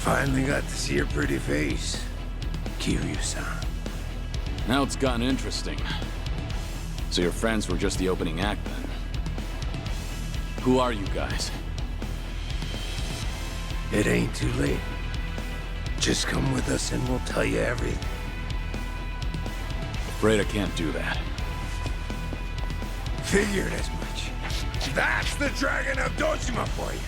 S5: Finally got to see your pretty face, Kiryu-san.
S3: Now it's gotten interesting. So your friends were just the opening act then? Who are you guys?
S5: It ain't too late. Just come with us and we'll tell you everything.
S3: Afraid I can't do that.
S5: Figured as much. That's the Dragon of Dojima for you.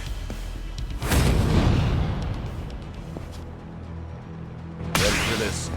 S17: Ready for this?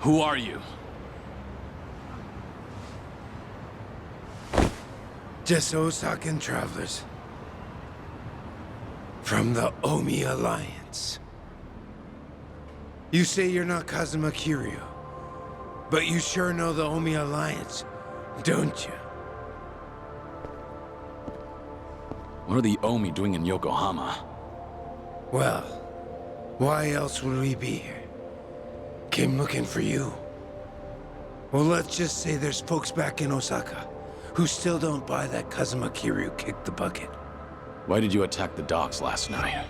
S3: Who are you?
S5: Just Osakan travelers. From the Omi Alliance. You say you're not Kazuma Kiryu, but you sure know the Omi Alliance, don't you?
S3: What are the Omi doing in Yokohama?
S5: Well, why else would we be here? Came looking for you. Well, let's just say there's folks back in Osaka who still don't buy that Kazuma Kiryu kicked the bucket.
S3: Why did you attack the docks last night?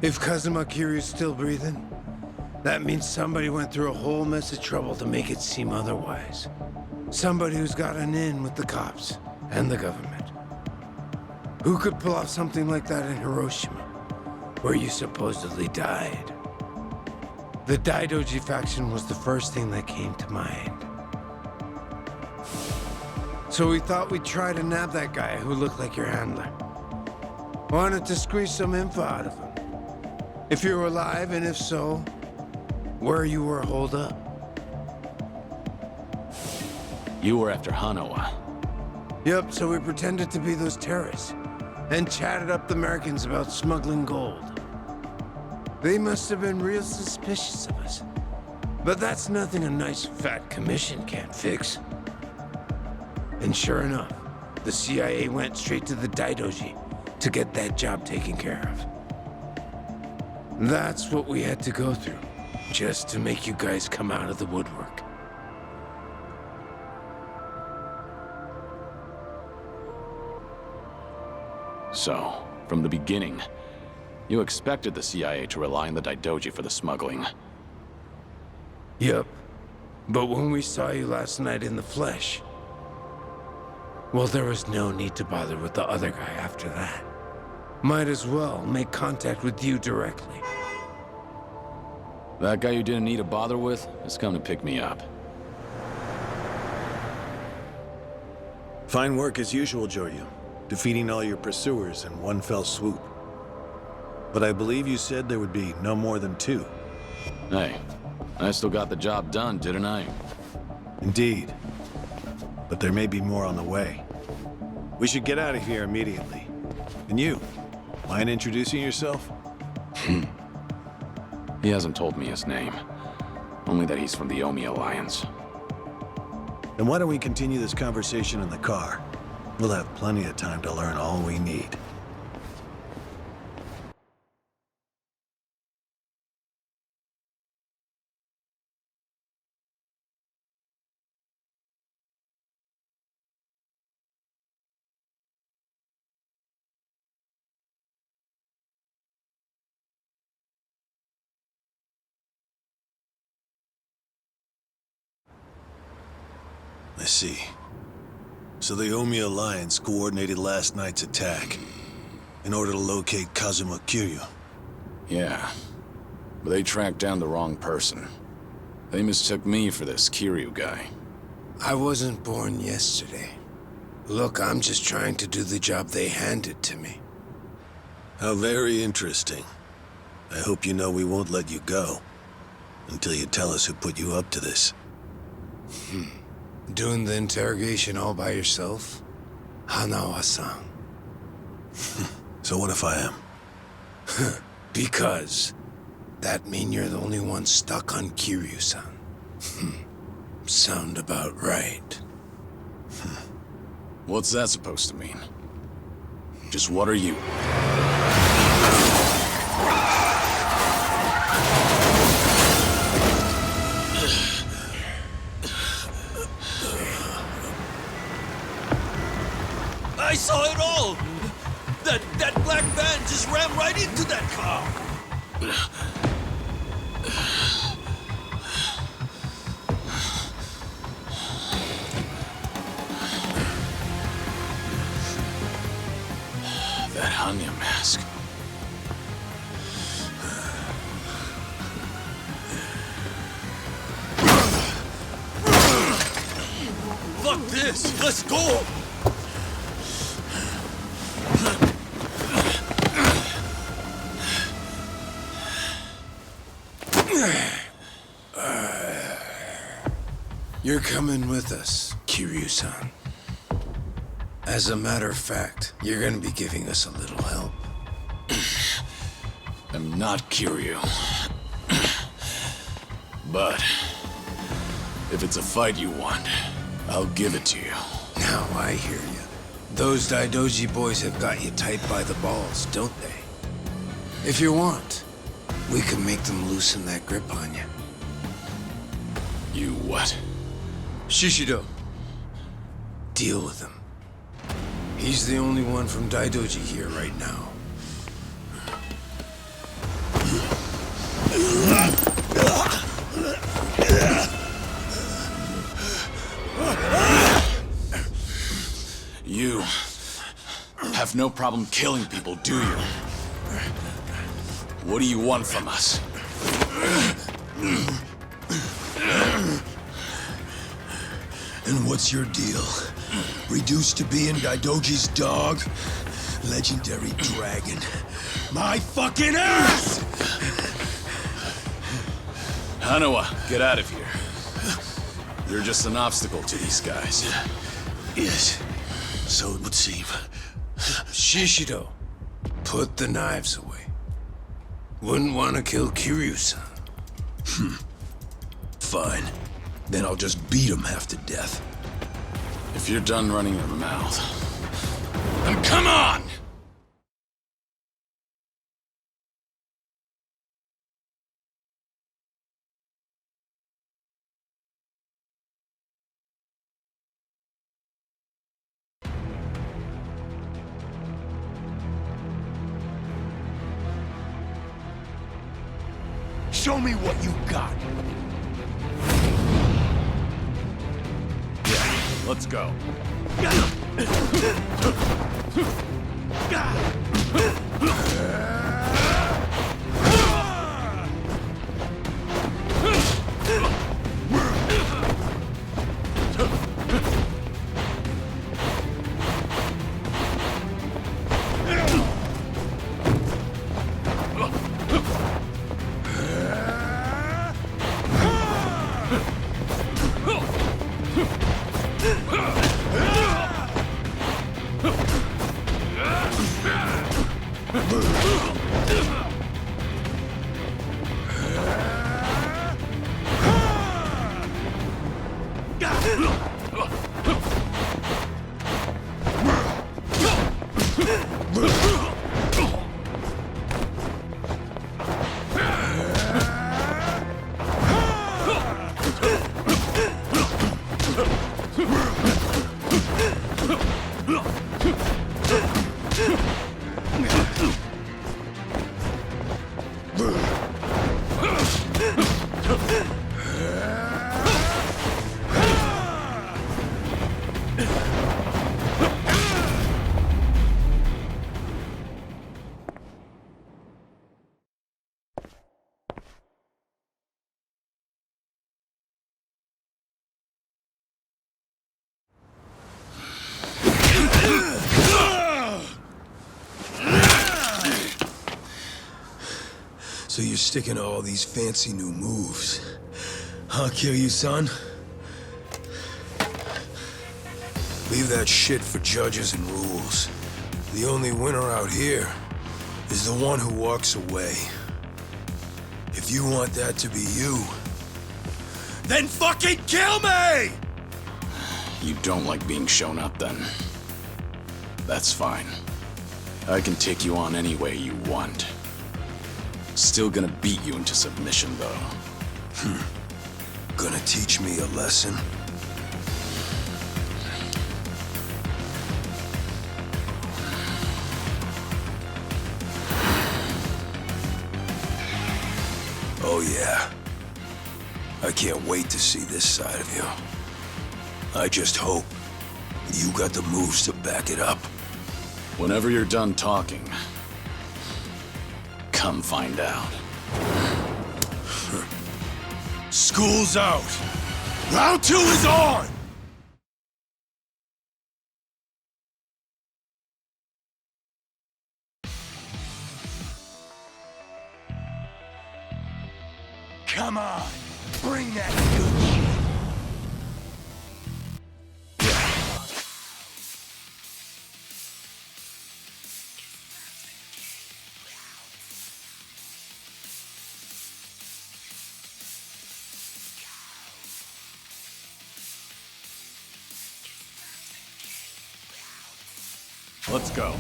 S5: If Kazuma Kiryu's still breathing, that means somebody went through a whole mess of trouble to make it seem otherwise. Somebody who's got an in with the cops and the government. Who could pull off something like that in Hiroshima, where you supposedly died? The Daidoji faction was the first thing that came to mind. So we thought we'd try to nab that guy who looked like your handler. Wanted to squeeze some info out of him. If you were alive, and if so, where you were holed up.
S3: You were after Hanawa.
S5: Yep, so we pretended to be those terrorists, and chatted up the Americans about smuggling gold. They must have been real suspicious of us. But that's nothing a nice fat commission can't fix. And sure enough, the CIA went straight to the Daidoji to get that job taken care of. That's what we had to go through, just to make you guys come out of the woodwork.
S3: So, from the beginning, you expected the CIA to rely on the Daidoji for the smuggling.
S5: Yep. But when we saw you last night in the flesh, well, there was no need to bother with the other guy after that. Might as well make contact with you directly.
S3: That guy you didn't need to bother with has come to pick me up.
S11: Fine work as usual, Joryu. Defeating all your pursuers in one fell swoop. But I believe you said there would be no more than 2.
S3: Hey, I still got the job done, didn't I?
S11: Indeed. But there may be more on the way. We should get out of here immediately. And you, mind introducing yourself?
S3: He hasn't told me his name. Only that he's from the Omi Alliance.
S11: Then why don't we continue this conversation in the car? We'll have plenty of time to learn all we need. I see. So the Omi Alliance coordinated last night's attack in order to locate Kazuma Kiryu.
S3: Yeah, but they tracked down the wrong person. They mistook me for this Kiryu guy.
S5: I wasn't born yesterday. Look, I'm just trying to do the job they handed to me.
S11: How very interesting. I hope you know we won't let you go until you tell us who put you up to this.
S5: Doing the interrogation all by yourself? Hanawa-san.
S11: So what if I am?
S5: Because that mean you're the only one stuck on Kiryu-san. Sound about right.
S3: What's that supposed to mean? Just what are you?
S4: I saw it all! That black van just rammed right into that car!
S3: That Hanya mask.
S4: Fuck this! Let's go!
S5: You're coming with us, Kiryu-san. As a matter of fact, you're gonna be giving us a little help.
S3: I'm not Kiryu. But if it's a fight you want, I'll give it to you.
S5: Now I hear you. Those Daidoji boys have got you tight by the balls, don't they? If you want, we can make them loosen that grip on you.
S3: You what?
S5: Shishido. Deal with him. He's the only one from Daidoji here right now.
S3: You have no problem killing people, do you? What do you want from us?
S2: And what's your deal? Reduced to being Daidoji's dog? Legendary dragon. My fucking ass!
S3: Hanawa, get out of here. You're just an obstacle to these guys.
S2: Yes, so it would seem.
S5: Shishido, put the knives away. Wouldn't want to kill Kiryu-san.
S2: Fine. Then I'll just beat him half to death.
S3: If you're done running your mouth, then come on!
S2: Show me what you got.
S17: Let's go.
S2: So you're sticking to all these fancy new moves. Huh, Kiryu-san? Leave that shit for judges and rules. The only winner out here is the one who walks away. If you want that to be you, then fucking kill me!
S3: You don't like being shown up, then. That's fine. I can take you on any way you want. Still gonna beat you into submission, though.
S2: Gonna teach me a lesson? Oh yeah. I can't wait to see this side of you. I just hope you got the moves to back it up.
S3: Whenever you're done talking, come find out.
S2: School's out. Round 2 is on! Come on, bring that good shit.
S17: Let's go.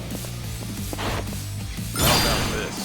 S17: How about this?